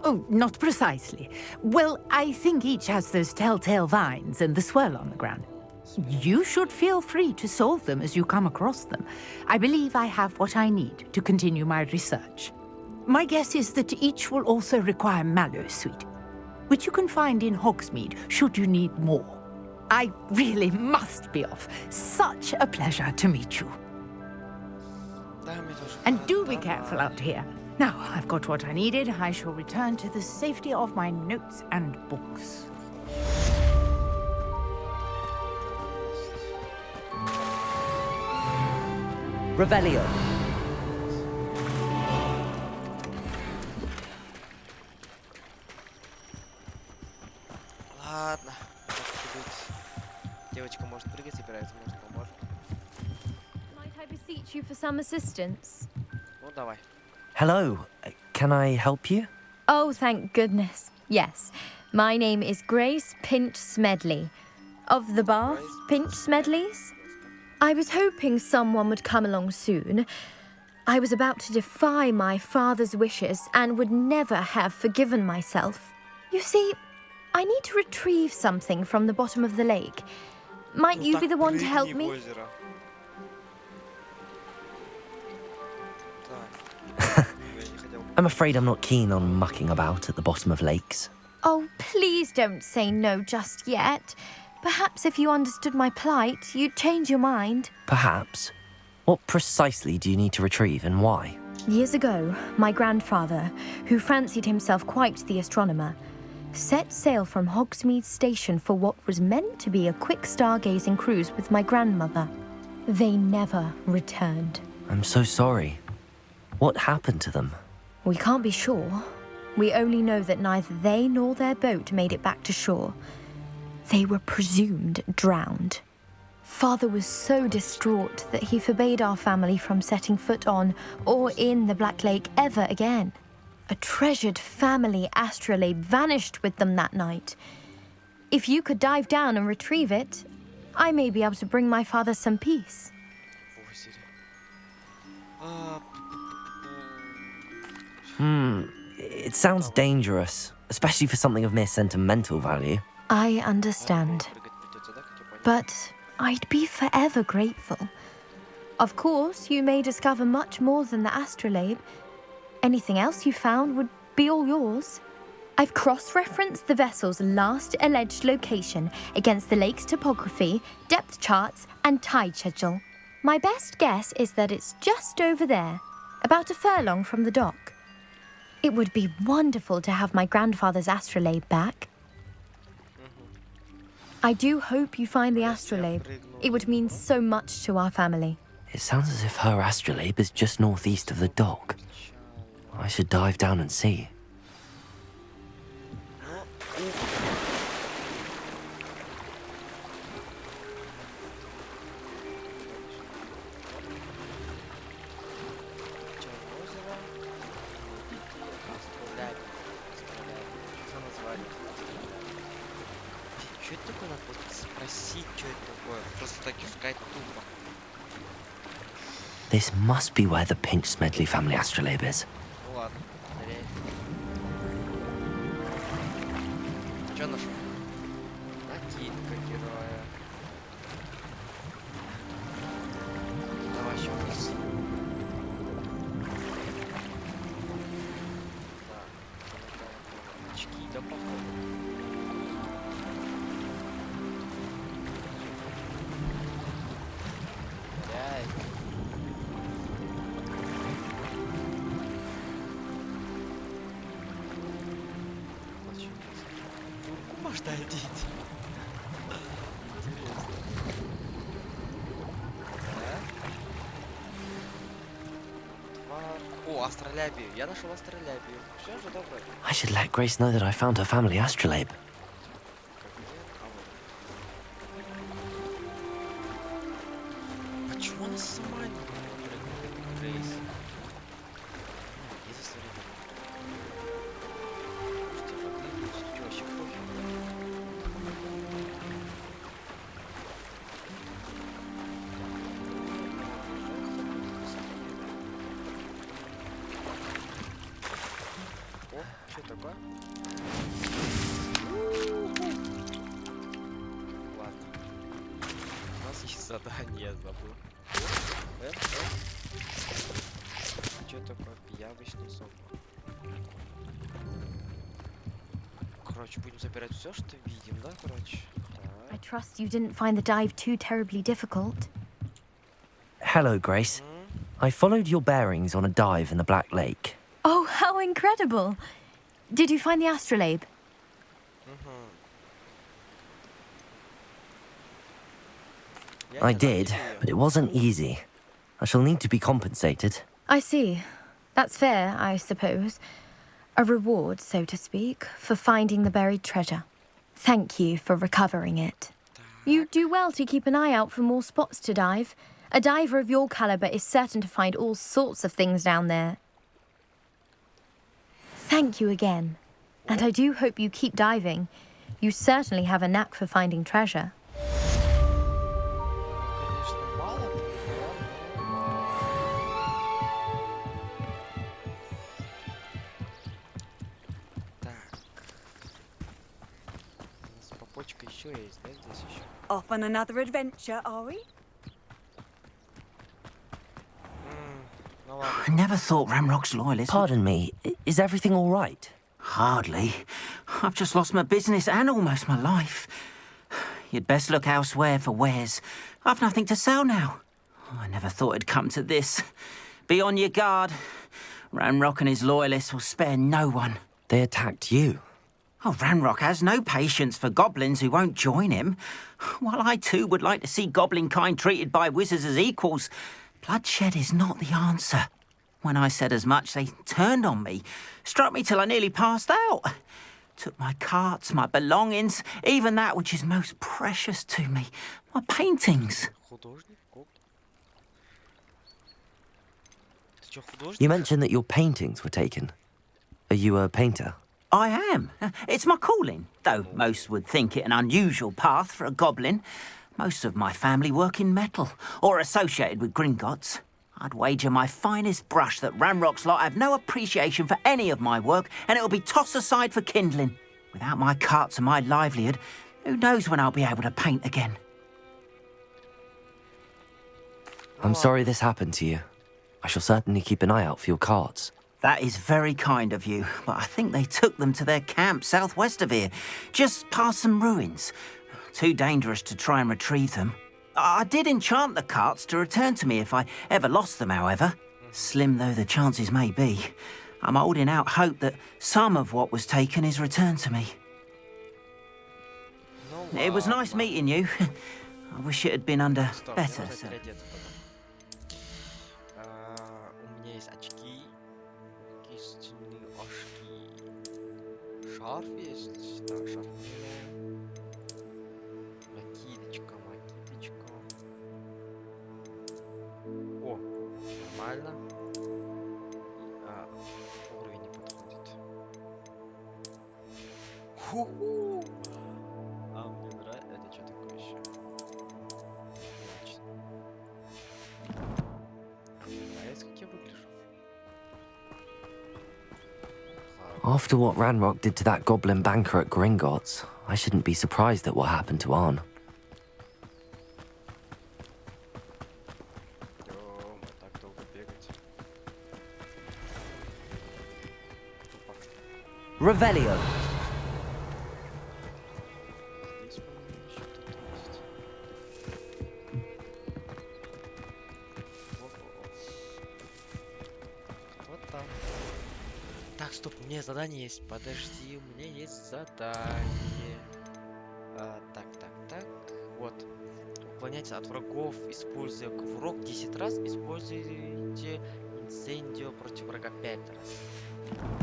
Oh, not precisely. Well, I think each has those telltale vines and the swirl on the ground. You should feel free to solve them as you come across them. I believe I have what I need to continue my research. My guess is that each will also require mallowsweet, which you can find in Hogsmeade should you need more. I really must be off. Such a pleasure to meet you. And do be careful out here. Now I've got what I needed. I shall return to the safety of my notes and books. Revelio. Ладно, так быть. Девочка может прыгать, собирается, может поможет. Might I beseech you for some assistance? Ну давай. Hello. Can I help you? Oh, thank goodness. Yes. My name is Grace Pinch Smedley. Of the Bath Pinch Smedleys? I was hoping someone would come along soon. I was about to defy my father's wishes and would never have forgiven myself. You see, I need to retrieve something from the bottom of the lake. Might you be the one to help me? I'm afraid I'm not keen on mucking about at the bottom of lakes. Oh, please don't say no just yet. Perhaps if you understood my plight, you'd change your mind. Perhaps. What precisely do you need to retrieve and why? Years ago, my grandfather, who fancied himself quite the astronomer, set sail from Hogsmeade Station for what was meant to be a quick stargazing cruise with my grandmother. They never returned. I'm so sorry. What happened to them? We can't be sure. We only know that neither they nor their boat made it back to shore. They were presumed drowned. Father was so distraught that he forbade our family from setting foot on or in the Black Lake ever again. A treasured family astrolabe vanished with them that night. If you could dive down and retrieve it, I may be able to bring my father some peace. It sounds dangerous, especially for something of mere sentimental value. I understand. But I'd be forever grateful. Of course, you may discover much more than the astrolabe. Anything else you found would be all yours. I've cross-referenced the vessel's last alleged location against the lake's topography, depth charts, and tide schedule. My best guess is that it's just over there, about a furlong from the dock. It would be wonderful to have my grandfather's astrolabe back. I do hope you find the astrolabe. It would mean so much to our family. It sounds as if her astrolabe is just northeast of the dock. I should dive down and see. Что это такое? Надо просто спросить, что это такое. Просто так искать тупо. This must be where the Pinch Smedley family astrolabe is. Ну ладно, ныряй. Что нашел? Накидка героя. Давай еще раз. Так, очки, да походу. Можно одеть. О, астролябию. Я нашел астролябию. Все же доброе. I should let Grace know that I found her family astrolabe. Почему она сама не говорит, Грейс? Есть история. Что вообще пофиг? О, что такое? Ладно. У нас есть задание, забыл. Что такое? Пиявочный сок. короче, будем забирать все, что видим, да, короче? I trust you didn't find the dive too terribly difficult. Hello, Grace. I followed your bearings on a dive in the Black Lake. Oh, how incredible! Did you find the astrolabe? I did, but it wasn't easy. I shall need to be compensated. I see. That's fair, I suppose. A reward, so to speak, for finding the buried treasure. Thank you for recovering it. You do well to keep an eye out for more spots to dive. A diver of your caliber is certain to find all sorts of things down there. Thank you again. And I do hope you keep diving. You certainly have a knack for finding treasure. Off on another adventure, are we? I never thought Ramrock's loyalists... Pardon me, is everything all right? Hardly. I've just lost my business and almost my life. You'd best look elsewhere for wares. I've nothing to sell now. I never thought it'd come to this. Be on your guard. Ramrock and his loyalists will spare no one. They attacked you. Oh, Ranrock has no patience for goblins who won't join him. While I too would like to see goblin kind treated by wizards as equals, bloodshed is not the answer. When I said as much, they turned on me, struck me till I nearly passed out. Took my carts, my belongings, even that which is most precious to me, my paintings. You mentioned that your paintings were taken. Are you a painter? I am. It's my calling, though most would think it an unusual path for a goblin. Most of my family work in metal, or associated with Gringotts. I'd wager my finest brush that Ramrock's lot have no appreciation for any of my work, and it'll be tossed aside for kindling. Without my carts and my livelihood, who knows when I'll be able to paint again. I'm sorry this happened to you. I shall certainly keep an eye out for your carts. That is very kind of you, but I think they took them to their camp southwest of here, just past some ruins. Too dangerous to try and retrieve them. I did enchant the carts to return to me if I ever lost them, however. Slim though the chances may be, I'm holding out hope that some of what was taken is returned to me. It was nice meeting you. I wish it had been under better circumstances. Шарф есть, так, шарф меняем. Накидочка. О, нормально. Уровень не подходит. Ху-ху! Мне нравится. Это что такое еще? Нравится, как я выгляжу. After what Ranrock did to that goblin banker at Gringotts, I shouldn't be surprised at what happened to Arn. Revelio. Так, стоп, у меня задание есть. Подожди, у меня есть задание. Так. Вот. Уклоняйтесь от врагов, используя коврок 10 раз. Используйте инсендио против врага 5 раз.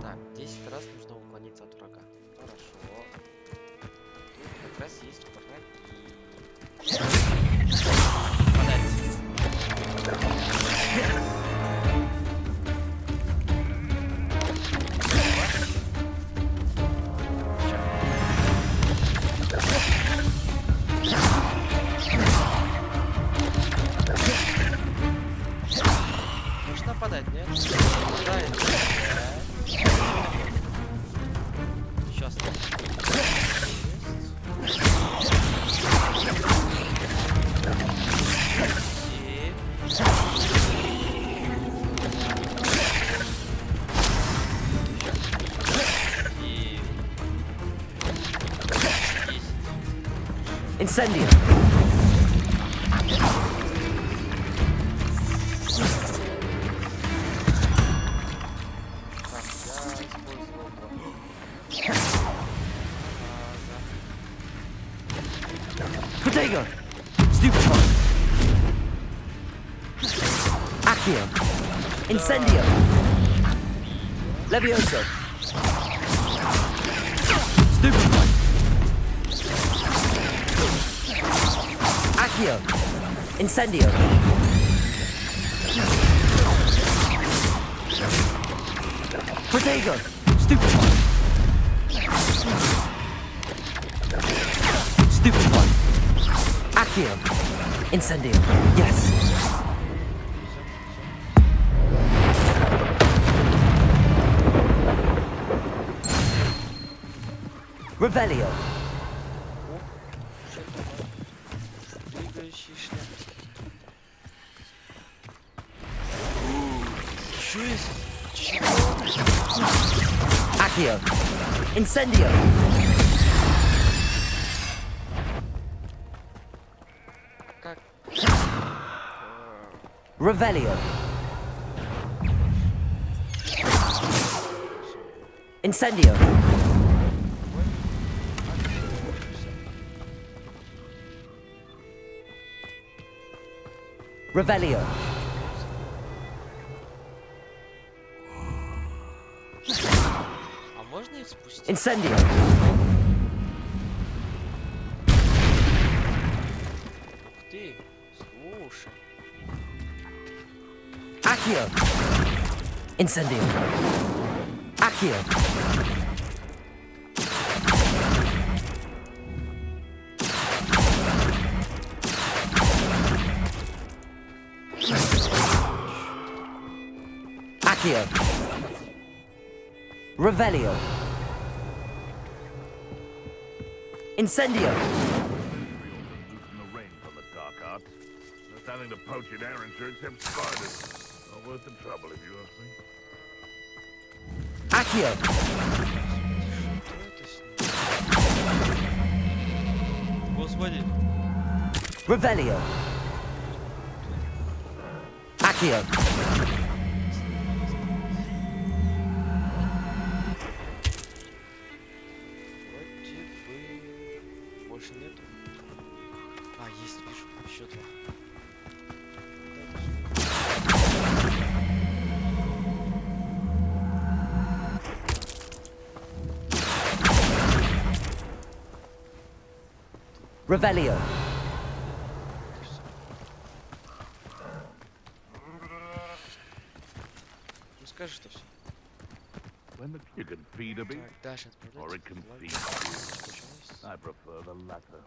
Так, 10 раз нужно уклониться от врага. Хорошо. Тут как раз есть враги. Нападать, нет? Сейчас. И... Incendio. Protego. Stupefy. Accio. Incendio. Levioso. Stupefy. Accio. Incendio. Protego. Stupefy. Stupefy. Accio. Incendio. Yes. Revelio. Двигающий шляп. Что есть? Accio. Incendio. Как? Revelio. Incendio. Revelio. А можно их спустить? Incendio. Ух ты, слушай. Accio. Incendio. Accio. Accio. Revelio. Incendio. There's nothing to poach in Arrowshire except spiders. Not worth the trouble, if you ask me. Accio. Господи. Revelio. Accio. Вроде бы больше нету. А, есть, вижу, еще два. Revelio. Ну скажи, что все. You can feed a bee, Так, дальше or it can feed you. I prefer the latter.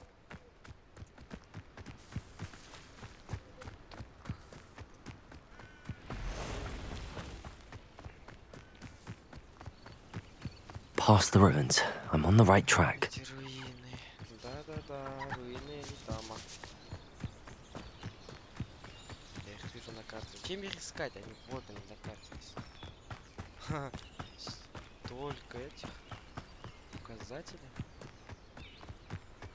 Past the ruins. I'm on the right track. Эти руины. Да-да-да, руины Элитама. Я их вижу на карте. Чем их искать? Они вот они на карте есть. Ха, столько этих указателей.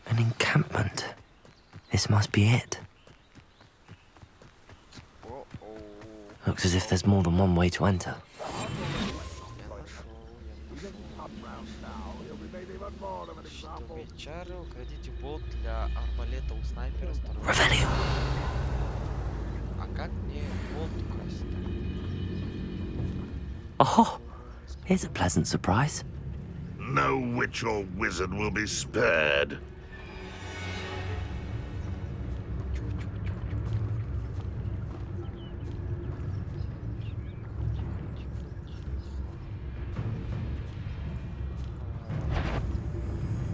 An encampment. This must be it. Looks as if there's more than one way to enter. Щитовые чары, украдите болт для арбалета у снайпера. Revelio. А как мне болт украсть? Oh, here's a pleasant surprise. No witch or wizard will be spared.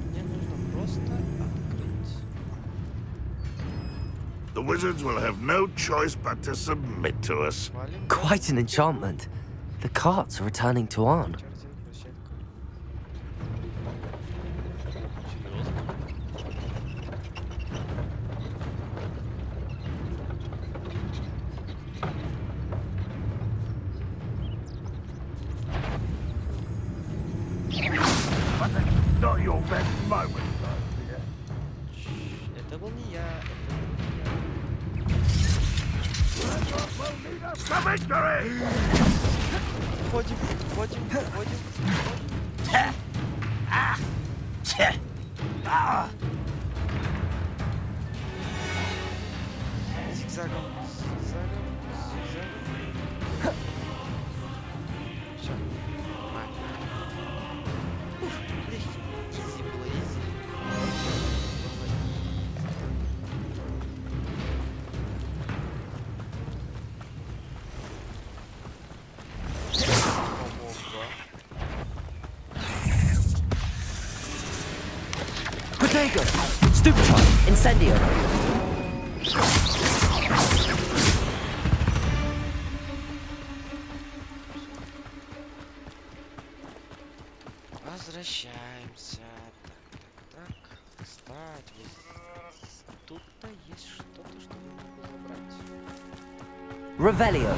Мне нужно просто открыть. The wizards will have no choice but to submit to us. Quite an enchantment. The carts are returning to Arn. But it's not your best moment, though, dear. был не я, это был не я. Входим. Зигзагом. Все. Изи было, изи. Bodega! Stupefy! Incendio! Возвращаемся. Так. Кстати, тут-то есть что-то, что я могу забрать. Revelio!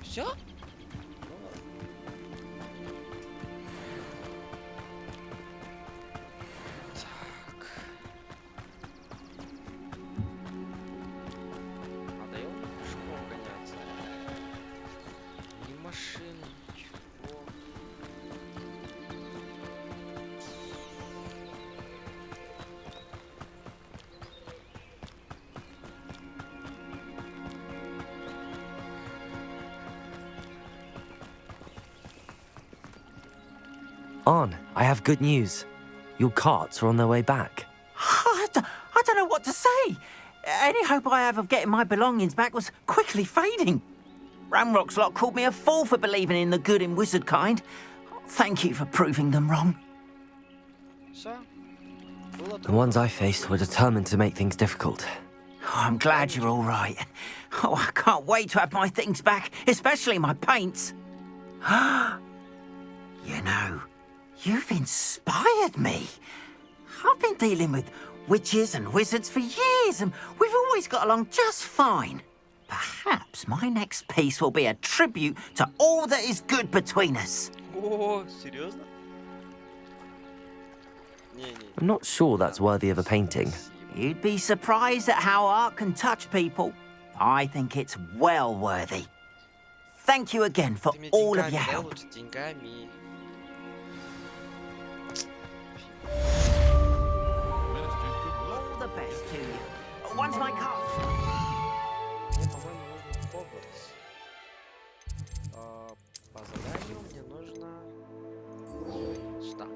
Все? Так. Надо его пешком гоняться. Ни машины, ничего. On, I have good news. Your carts are on their way back. I don't know what to say. Any hope I have of getting my belongings back was quickly fading. Ramrock's lot called me a fool for believing in the good in wizard kind. Thank you for proving them wrong. The ones I faced were determined to make things difficult. Oh, I'm glad you're all right. Oh, I can't wait to have my things back, especially my paints. You know, you've inspired me. I've been dealing with witches and wizards for years, and we've always got along just fine. Perhaps my next piece will be a tribute to all that is good between us. О, серьезно? I'm not sure that's worthy of a painting. You'd be surprised at how art can touch people. I think it's well worthy. Thank you again for all of your help. All the best to you. Once my car... Мне, по-моему, нужно в Хогвартс. По заданию мне нужно сюда.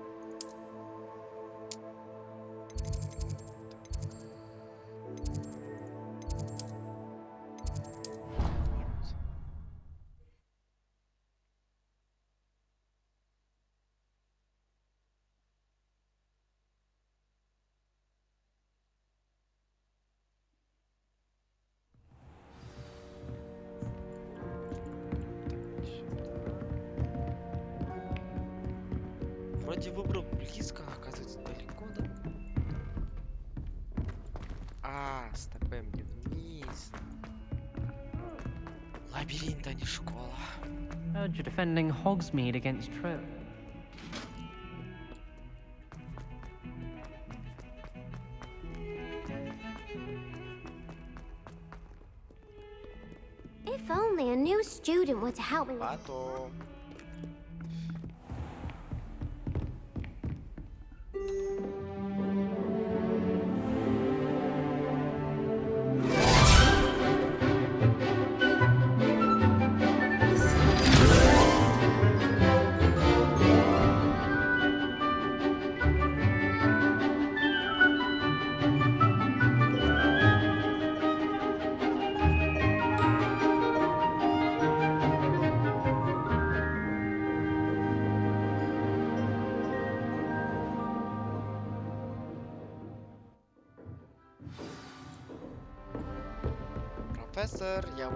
Вроде выбрал близко, а оказывается далеко, да? Стопэ мне вниз. Лабиринт, а не школа. Heard you're defending Hogsmeade against Troll. If only a new student were to help me with... Потом.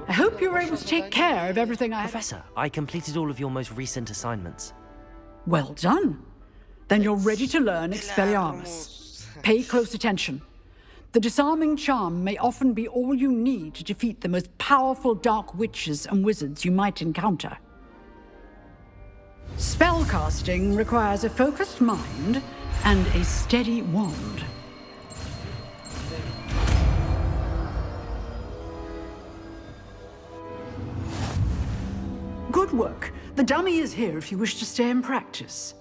I hope you were able to take care of everything I... Professor, I completed all of your most recent assignments. Well done. Then you're ready to learn Expelliarmus. Pay close attention. The disarming charm may often be all you need to defeat the most powerful dark witches and wizards you might encounter. Spellcasting requires a focused mind and a steady wand. Good work. The dummy is here if you wish to stay and practice.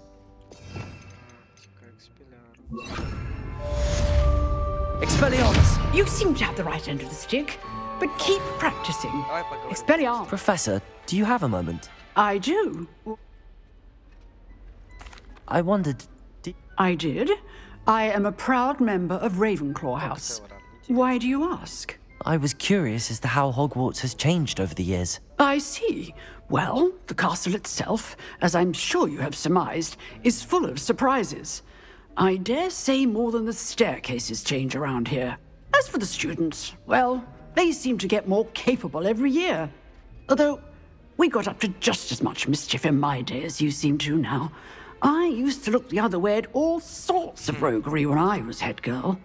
Expelliarmus! You seem to have the right end of the stick, but keep practicing. Expelliarmus. Professor, do you have a moment? I do. I wondered... I did. I am a proud member of Ravenclaw House. Why do you ask? I was curious as to how Hogwarts has changed over the years. I see. Well, the castle itself, as I'm sure you have surmised, is full of surprises. I dare say more than the staircases change around here. As for the students, well, they seem to get more capable every year. Although, we got up to just as much mischief in my day as you seem to now. I used to look the other way at all sorts of roguery when I was head girl.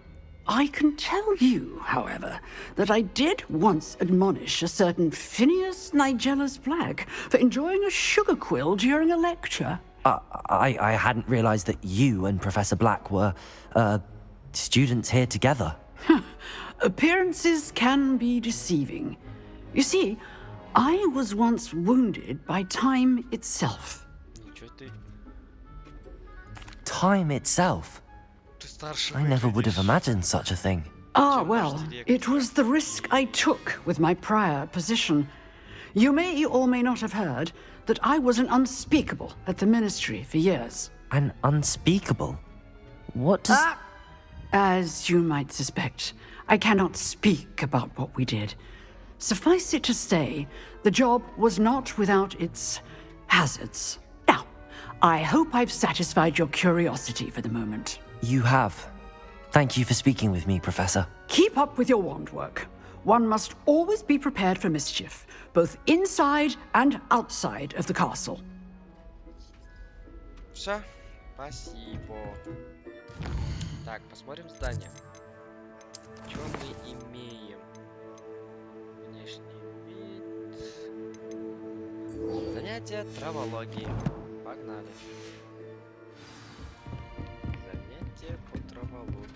I can tell you, however, that I did once admonish a certain Phineas Nigella's Black for enjoying a sugar quill during a lecture. I hadn't realized that you and Professor Black were, students here together. Appearances can be deceiving. You see, I was once wounded by time itself. Time itself? I never would have imagined such a thing. Ah, well, it was the risk I took with my prior position. You may or may not have heard that I was an unspeakable at the Ministry for years. An unspeakable? What does... As you might suspect, I cannot speak about what we did. Suffice it to say, the job was not without its hazards. Now, I hope I've satisfied your curiosity for the moment. You have. Thank you for speaking with me, Professor. Keep up with your wand work. One must always be prepared for mischief, both inside and outside of the castle. Все, спасибо. Так, посмотрим здание. Что мы имеем? Внешний вид. Занятие травологии. Погнали. Занятие по травологии.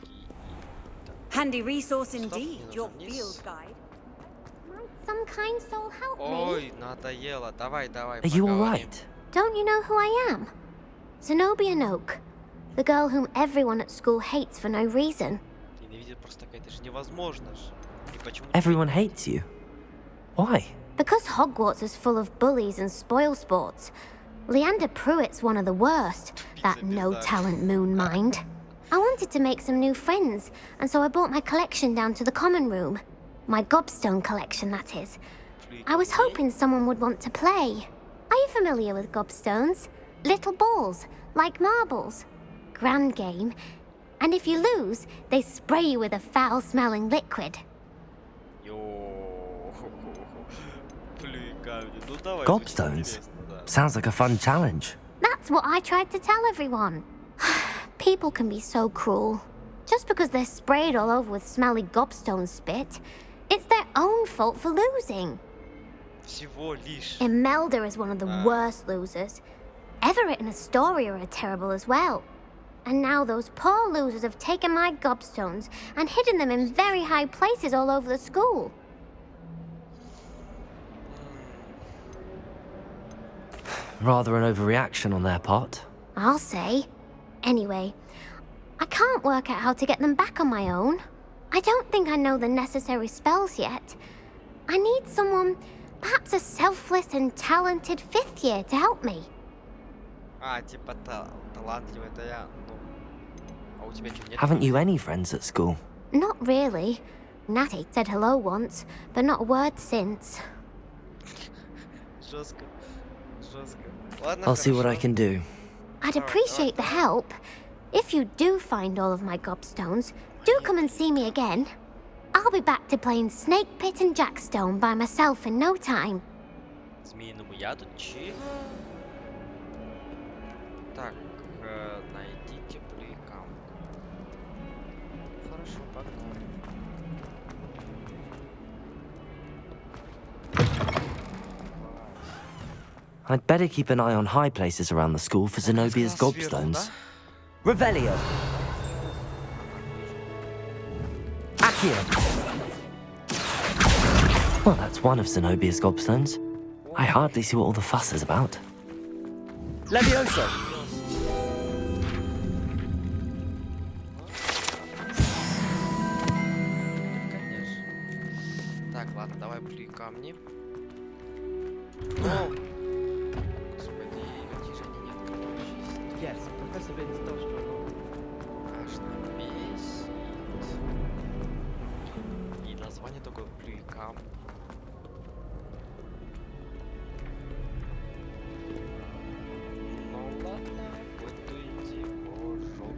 Handy resource indeed, your field guide. Might some kind soul help me? Ой, надоело. Давай, давай. Are you alright? Don't you know who I am? Zenobia Noak, the girl whom everyone at school hates for no reason. Ты не видишь просто это же невозможно ж. И почему? Everyone hates you. Why? Because Hogwarts is full of bullies and spoilsports. Leander Pruitt's one of the worst, that no-talent moon mind. I wanted to make some new friends, and so I brought my collection down to the common room. My gobstone collection, that is. I was hoping someone would want to play. Are you familiar with gobstones? Little balls, like marbles. Grand game. And if you lose, they spray you with a foul-smelling liquid. Gobstones? Sounds like a fun challenge. That's what I tried to tell everyone. People can be so cruel. Just because they're sprayed all over with smelly gobstone spit, it's their own fault for losing. Imelda is one of the worst losers. Everett and Astoria are terrible as well. And now those poor losers have taken my gobstones and hidden them in very high places all over the school. Rather an overreaction on their part. I'll say. Anyway, I can't work out how to get them back on my own. I don't think I know the necessary spells yet. I need someone, perhaps a selfless and talented fifth year to help me. Типа талантливый это я. Ну, а у тебя что, нет? Haven't you any friends at school? Not really. Natty said hello once, but not a word since. Жестко. Ладно, I'll see what I can do. I'd appreciate the help. If you do find all of my gobstones, do come and see me again. I'll be back to playing Snake Pit and Jackstone by myself in no time. Змеиному яду чего? Так, найдите плейкам. Хорошо, погнали. I'd better keep an eye on high places around the school for Zenobia's gobstones. Revelio. Accio. Well, that's one of Zenobia's gobstones. I hardly see what all the fuss is about. Levioso. Так, ладно, давай плюй камни. О! Господи, какие же они не открывающиеся. Yes, Professor Vince does struggle. Аж бесит. И название такое плюй камни. Ну ладно, буду идти по желтому.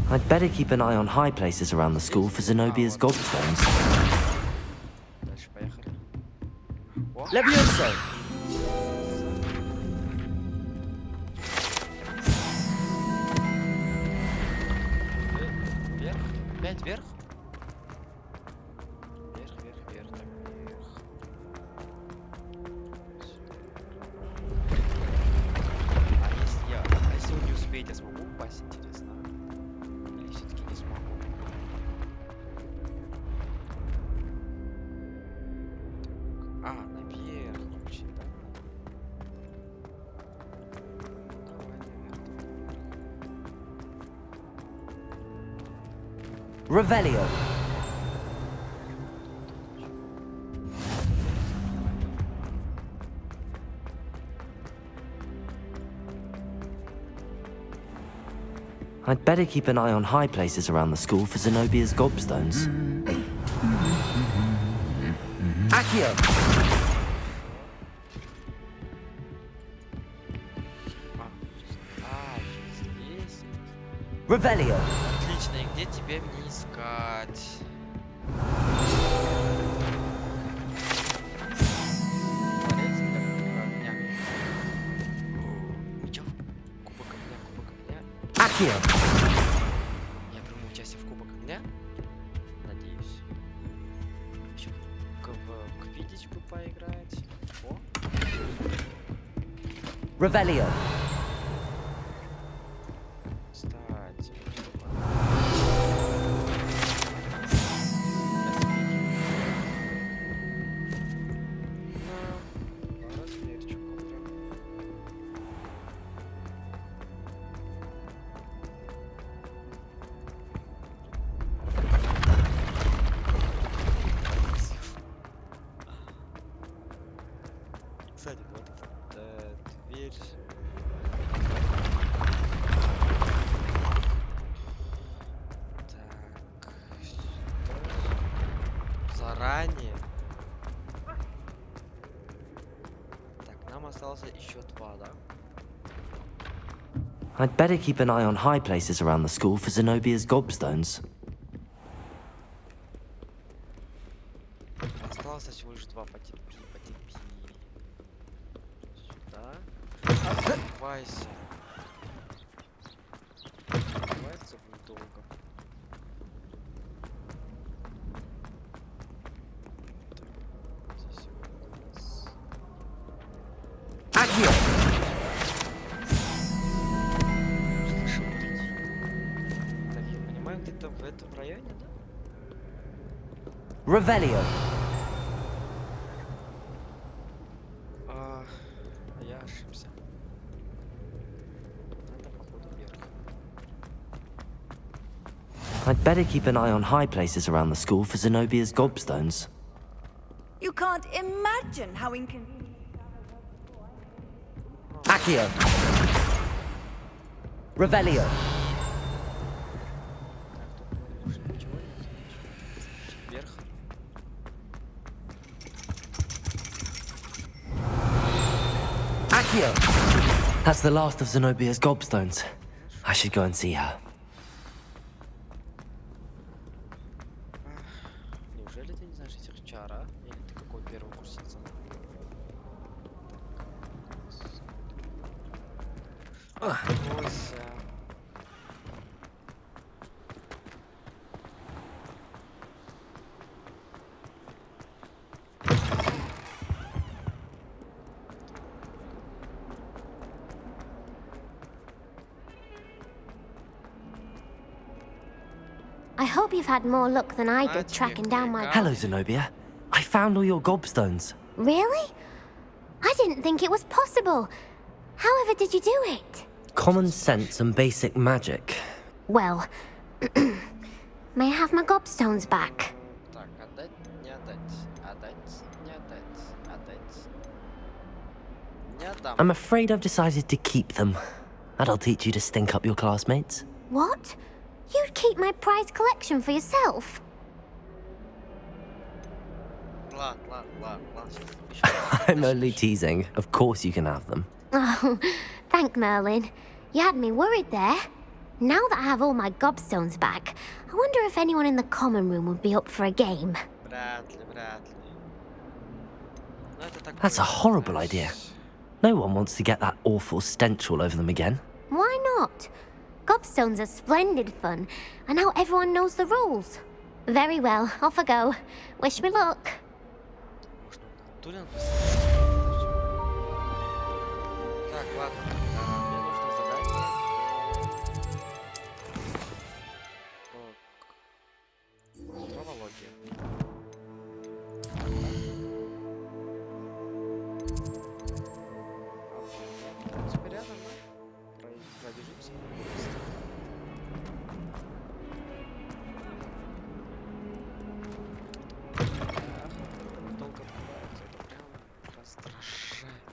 I'd better keep an eye on high places around the school for Zenobia's gobstones. Дальше поехали. О! Levioso. Вверх? Опять вверх? Вверх, вверх, вверх, так, вверх. А если вы не успеете, я смогу упасть, интересно? Или все-таки не смогу? А, наверх, очень, да? Давай наверх. Revelio. I'd better keep an eye on high places around the school for Zenobia's gobstones. Accio. Здесь. Revelio. Отлично, и где тебе мне искать? Дворец огня. Ничего, кубок огня, кубок огня. Accio. Я приму участие в кубок огня. Надеюсь. Еще в квиддич бы поиграть. О. Revelio. Кстати, кстати, вот эта дверь. Так, сюда. Заранее. Так, нам осталось еще два, да? I'd better keep an eye on high places around the school for Zenobia's gobstones. Осталось всего лишь два, потерпи. Сюда. Открывайся. Открывается недолго. Так, здесь у нас... Accio. Слышал впереди. Так, я понимаю, где-то в этом районе, да? Revelio. Я ошибся. Надо, походу, вверх. I'd better keep an eye on high places around the school for Zenobia's gobstones. You can't imagine how inconvenient. Accio. Revelio. Вверх. Accio. That's the last of Zenobia's gobstones. I should go and see her. I hope you've had more luck than I did tracking down my... Hello, Zenobia. I found all your gobstones. Really? I didn't think it was possible. However did you do it? Common sense and basic magic. Well, may I have my gobstones back? Так, отдать, не отдать, отдать, не отдать, отдать. Не отдам. I'm afraid I've decided to keep them. That'll teach you to stink up your classmates. What? You'd keep my prized collection for yourself? Ладно. I'm only teasing. Of course you can have them. Oh, thank Merlin. You had me worried there. Now that I have all my gobstones back, I wonder if anyone in the common room would be up for a game. Вряд ли. Но это такое, That's a horrible знаешь. idea. No one wants to get that awful stench all over them again. Why not? Gobstones are splendid fun, and now everyone knows the rules. Very well, off I go. Wish me luck. Можно в натуре написать? Так, ладно. Мне нужно задание. Травология. Теперь рядом, да? Пробежимся. Долго бывает, это прям раздражает.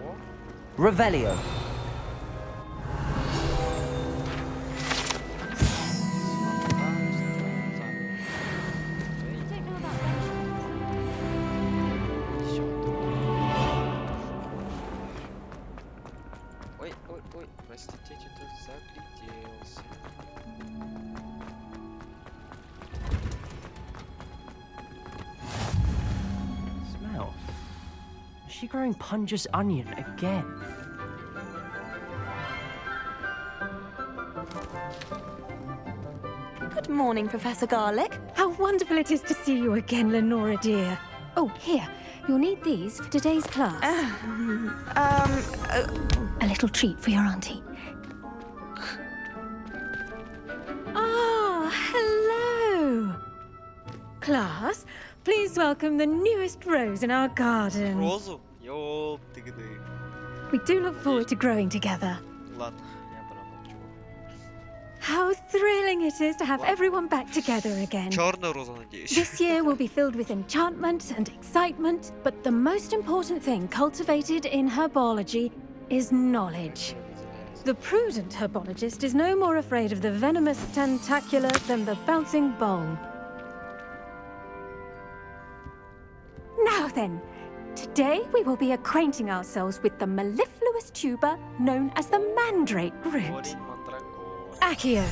О, Revelio. Ой, простите, я тут загляделся. Smell. Is she growing Punja's onion again? Good morning, Professor Garlick. How wonderful it is to see you again, Lenora dear. Oh, here. You'll need these for today's class. A little treat for your auntie. Ah, hello. Class, please welcome the newest rose in our garden. Розу? Ёптыгды. We do look forward to growing together. Ладно, я промолчу. How thrilling it is to have everyone back together again. Чёрная роза, надеюсь. This year will be filled with enchantment and excitement, but the most important thing cultivated in herbology is knowledge. The prudent herbologist is no more afraid of the venomous tentacular than the bouncing bowl. Now then, today we will be acquainting ourselves with the mellifluous tuber known as the mandrake root. Accio.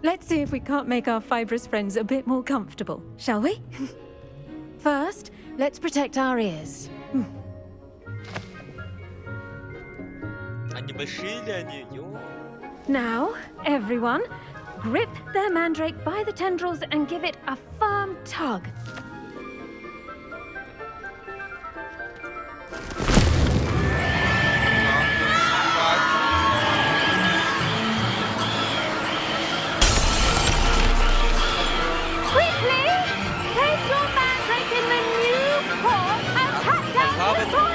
Let's see if we can't make our fibrous friends a bit more comfortable, shall we? First, let's protect our ears. Они большие ли они? Now, everyone, grip their mandrake by the tendrils and give it a firm tug. Quickly! Take your mandrake in the new pot and cut down the soil!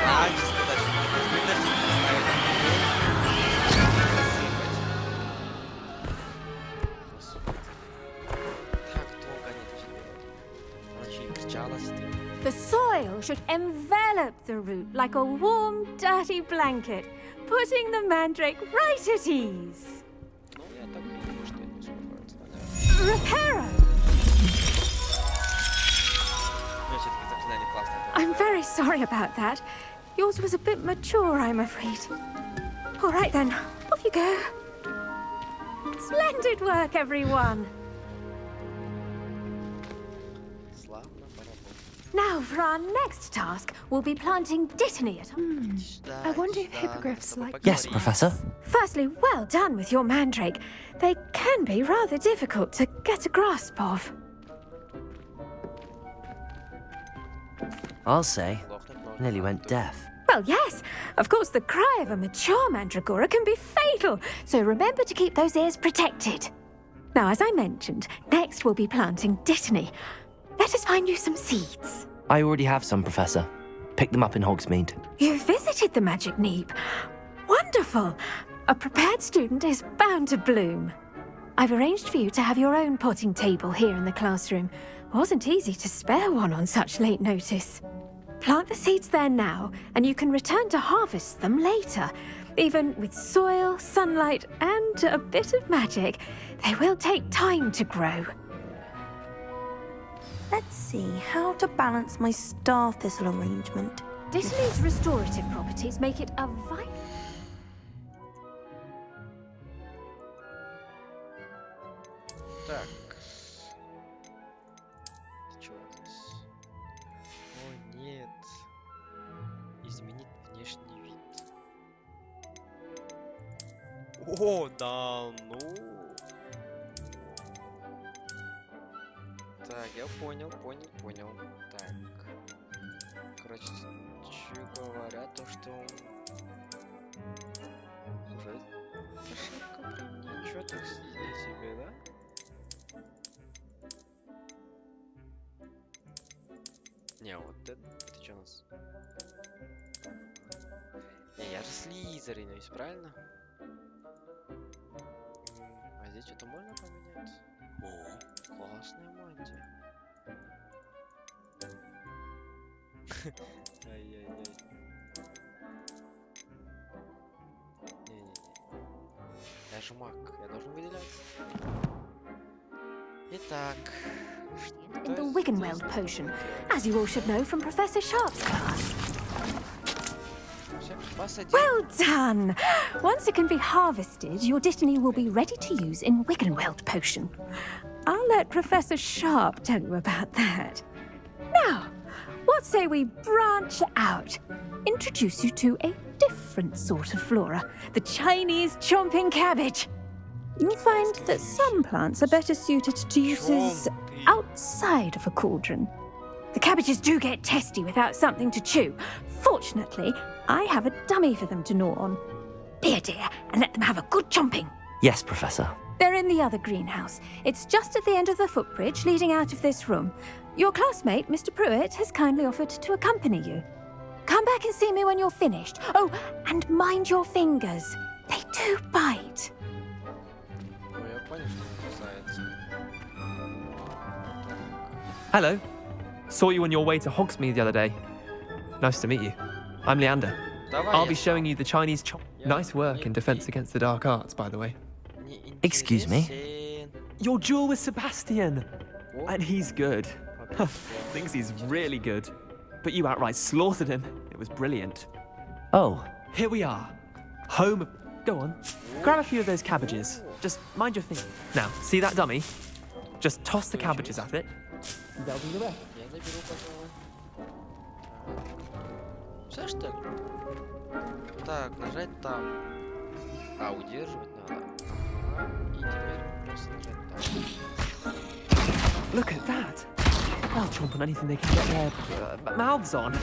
The soil should envelop the root like a warm, dirty blanket, putting the mandrake right at ease. Reparo! I'm very sorry about that. Yours was a bit mature, I'm afraid. All right then, off you go. Splendid work, everyone. Now, for our next task, we'll be planting dittany at... I wonder if hippogriffs like... Yes, Professor. Firstly, well done with your mandrake. They can be rather difficult to get a grasp of. I'll say. Nearly went deaf. Well, yes. Of course, the cry of a mature mandragora can be fatal, so remember to keep those ears protected. Now, as I mentioned, next we'll be planting dittany. Let us find you some seeds. I already have some, Professor. Picked them up in Hogsmeade. You visited the Magic Neep. Wonderful. A prepared student is bound to bloom. I've arranged for you to have your own potting table here in the classroom. Wasn't easy to spare one on such late notice. Plant the seeds there now, and you can return to harvest them later. Even with soil, sunlight, and a bit of magic, they will take time to grow. Let's see how to balance my star thistle arrangement. Dittany's restorative properties make it a vital... Так. Что у нас? О, нет. Изменить внешний вид. О, да ну. Так, я понял. Так. Короче, говорят то, что... Слушай, ошибка прям ничего так сидит себе, да? Не, вот это что у нас? Не, я же слизеринусь, правильно? А здесь что-то можно поменять? О, классная мантия. Ай-яй-яй. Не-не-не. Я же маг, я должен выделяться. Итак. In the Wiggenweld potion, as you all should know from Professor Sharp's class. Well done! Once it can be harvested, your dittany will be ready to use in Wiggenweld potion. I'll let Professor Sharp tell you about that. Now, what say we branch out? Introduce you to a different sort of flora, the Chinese chomping cabbage. You'll find that some plants are better suited to uses outside of a cauldron. The cabbages do get testy without something to chew. Fortunately, I have a dummy for them to gnaw on. Be a dear and let them have a good chomping. Yes, Professor. They're in the other greenhouse. It's just at the end of the footbridge leading out of this room. Your classmate, Mr. Pruitt, has kindly offered to accompany you. Come back and see me when you're finished. Oh, and mind your fingers. They do bite. Hello. Saw you on your way to Hogsmeade the other day. Nice to meet you. I'm Leander. I'll be showing you the Chinese Nice work in Defense Against the Dark Arts, by the way. Excuse me? Your duel with Sebastian. And he's good. Thinks he's really good. But you outright slaughtered him. It was brilliant. Oh. Here we are. Home of... Go on. Grab a few of those cabbages. Just mind your finger. Now, see that dummy? Just toss the cabbages at it. They'll do the rest. Все что ли? Так, нажать там. А, удерживать надо. Ага. И теперь просто нажать там. Look at that. They'll chomp on anything they can get their mouths on.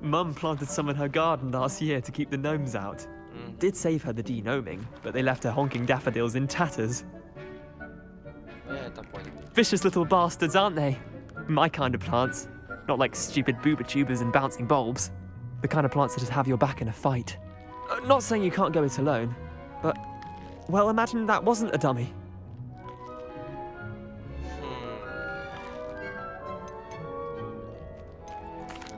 Mum planted some in her garden last year to keep the gnomes out. Did save her the de-gnoming, but they left her honking daffodils in tatters. Vicious little bastards, aren't they? My kind of plants. Not like stupid booba tubers and bouncing bulbs. The kind of plants that just have your back in a fight. Not saying you can't go it alone, but... Well, imagine that wasn't a dummy.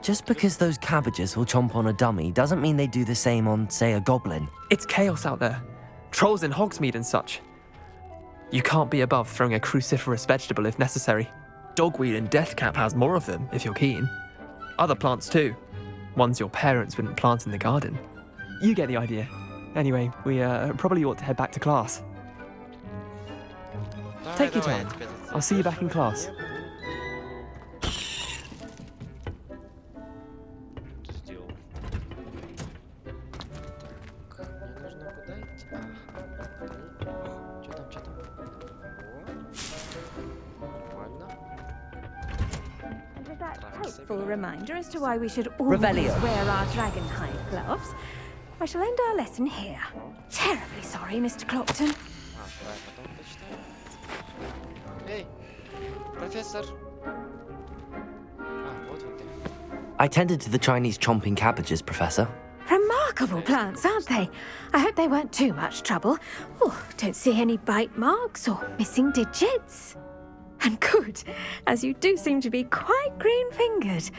Just because those cabbages will chomp on a dummy doesn't mean they do the same on, say, a goblin. It's chaos out there. Trolls in Hogsmeade and such. You can't be above throwing a cruciferous vegetable if necessary. Dogweed and deathcap has more of them, if you're keen. Other plants too. Ones your parents wouldn't plant in the garden. You get the idea. Anyway, we probably ought to head back to class. Take your time. I'll see you back in class. helpful reminder as to why we should always wear our dragonhide gloves. I shall end our lesson here. Terribly sorry, Mr. Clopton. Давай потом почитаем. Эй, профессор. Вот вы где. I tended to the Chinese chomping cabbages, Professor. Remarkable plants, aren't they? I hope they weren't too much trouble. Oh, don't see any bite marks or missing digits. And good, as you do seem to be quite green-fingered.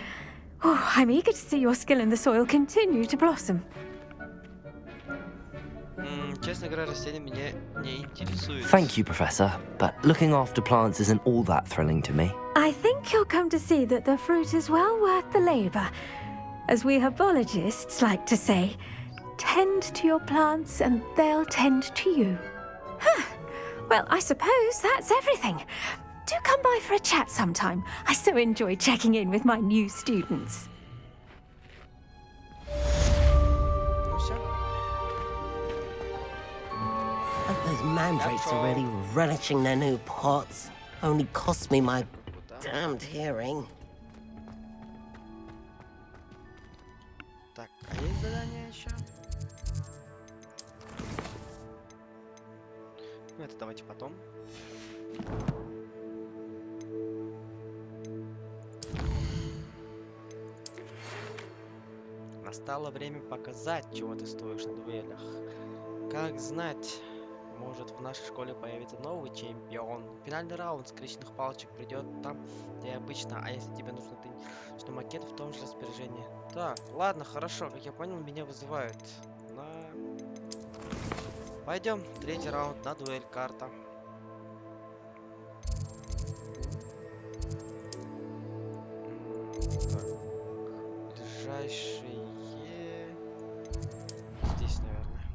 Oh, I'm eager to see your skill in the soil continue to blossom. Честно говоря, растения меня не интересуют. Thank you, Professor, but looking after plants isn't all that thrilling to me. I think you'll come to see that the fruit is well worth the labor. As we herbologists like to say, tend to your plants and they'll tend to you. Well, I suppose that's everything. Do come by for a chat sometime. I so enjoy checking in with my new students. Those mandrakes are really relishing their new pots. Only cost me my damned hearing. Так, а есть задание еще? Ну, это давайте потом. Настало время показать, чего ты стоишь на дуэлях. Как знать, может в нашей школе появится новый чемпион. Финальный раунд скрещенных палочек придет там, где обычно, а если тебе нужно, что макет в том же распоряжении. Так, ладно, хорошо, как я понял, меня вызывают на... Пойдем, третий раунд на дуэль, карта. Так, ближайшие... Здесь, наверное.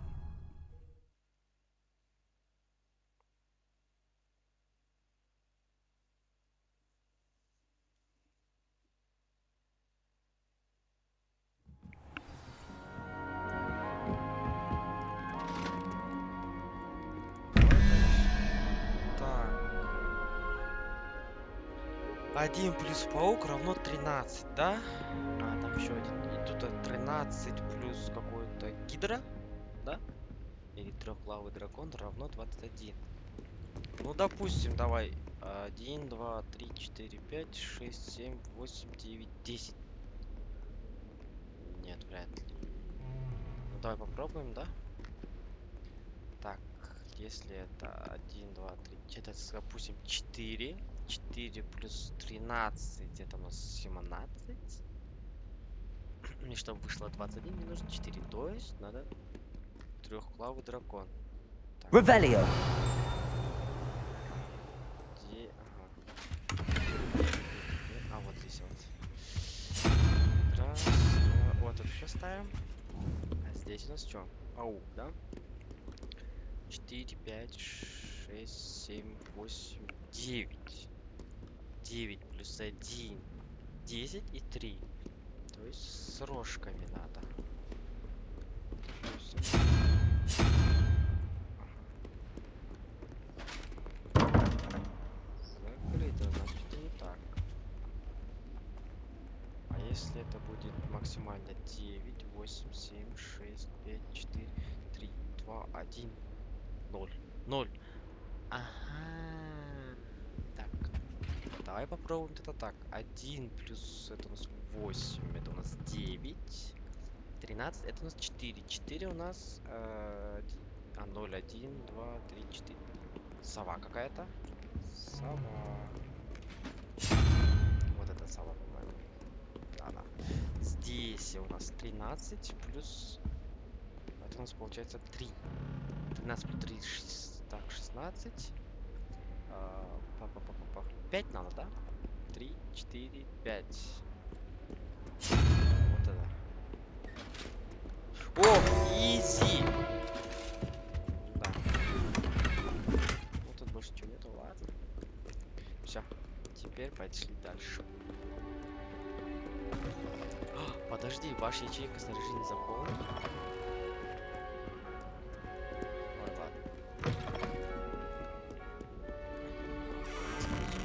Так. 1 плюс паук равно 13, да? А, там еще один. И тут 13 плюс какой-то гидра, да? Или трехглавый дракон равно 21. Ну, допустим, давай. 1, 2, 3, 4, 5, 6, 7, 8, 9, 10. Нет, вряд ли. Ну, давай попробуем, да? Так, если это 1, 2, 3, это, допустим, 4. 4 плюс 13, это у нас 17. И чтобы вышло 21, мне нужно 4. То есть надо трехглавый дракон. Revelio. Где? Ага. А вот здесь вот. Раз, два. Вот тут все ставим. А здесь у нас что? Паук, да? 4, 5, 6, 7, 8, 9. 9 плюс 1. 10 и 3. То есть с рожками надо. Закрыто, значит, это не так. А если это будет максимально 9, 8, 7, 6, 5, 4, 3, 2, 1, 0. 0. Ага. Так. Давай попробуем это так. 1 плюс это у нас 8, это у нас 9. 13, это у нас 4. 4 у нас 0, 1, 2, 3, 4. Сова какая-то. Сова. Вот это сова, по-моему. Она. Здесь у нас 13 плюс... Это у нас получается 3. 13 плюс 3, так, 16. 5 надо, да? 3, 4, 5. Вот это. О, изи! Да. Ну тут больше ничего нету, ладно. Все, теперь пошли дальше. Подожди, ваша ячейка снаряжения заполнена. Ой, ладно.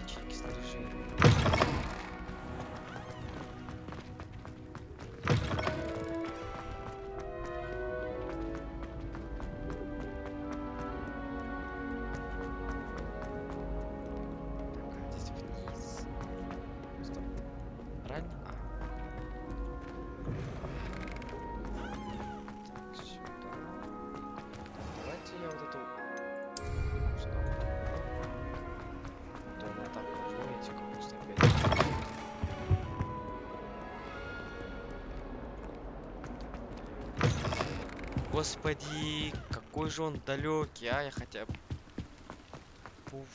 Ячейки снаряжения. Господи, какой же он далекий, а? Я хотя бы... Уф.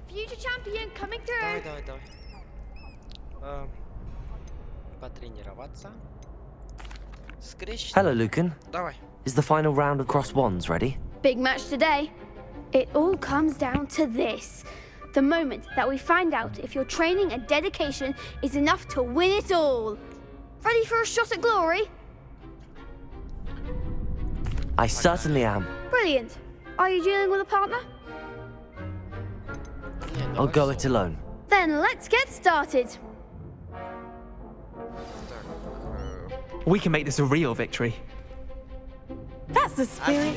Future champion coming through. Давай. Потренироваться. Скрещивание. Hello, Lucan. Давай. Is the final round of cross wands ready? Big match today. It all comes down to this. The moment that we find out if your training and dedication is enough to win it all. Ready for a shot at glory? I certainly am. Brilliant. Are you dealing with a partner? I'll go it alone. Then let's get started. We can make this a real victory. That's the spirit.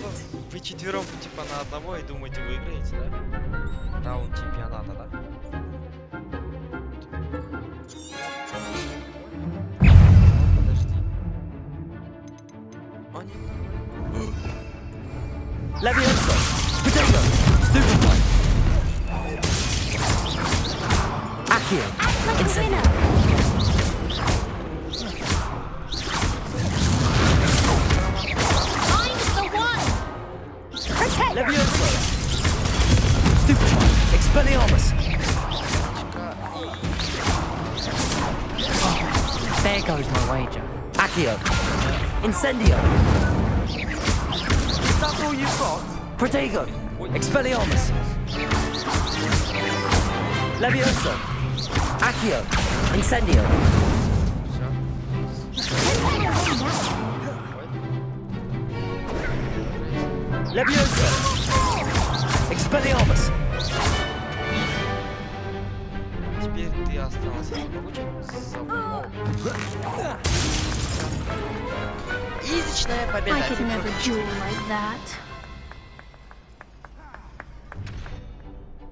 Вы четвером типа на одного и думаете, выиграете, да? Раунд чемпионата, да? Подожди. О, нет. Leviosa! Potato! Stupefy! Accio! Incendio! Leviosa! Stupefy! Expelliarmus! There goes my wager. Accio! Incendio! Is that all you've got? Protego! Expelliarmus! Leviosa! Accio! Incendio! Leviosa! Expelliarmus! Теперь ты остался Изичная победа. I could never duel like that.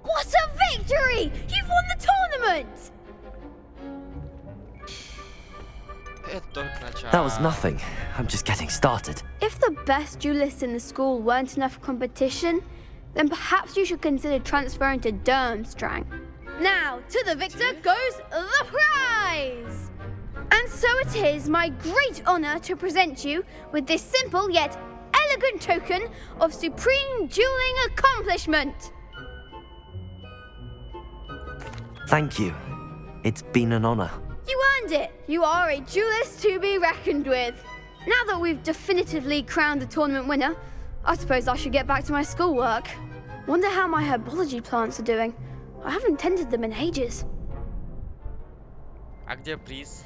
What a victory! You've won the tournament! That was nothing. I'm just getting started. If the best duelists in the school weren't enough for competition, then perhaps you should consider transferring to Durmstrang. Now, to the victor goes the prize! And so it is my great honor to present you with this simple yet elegant token of supreme dueling accomplishment. Thank you. It's been an honor. You earned it! You are a duelist to be reckoned with. Now that we've definitively crowned the tournament winner, I suppose I should get back to my schoolwork. Wonder how my herbology plants are doing. I haven't tended them in ages. А где приз?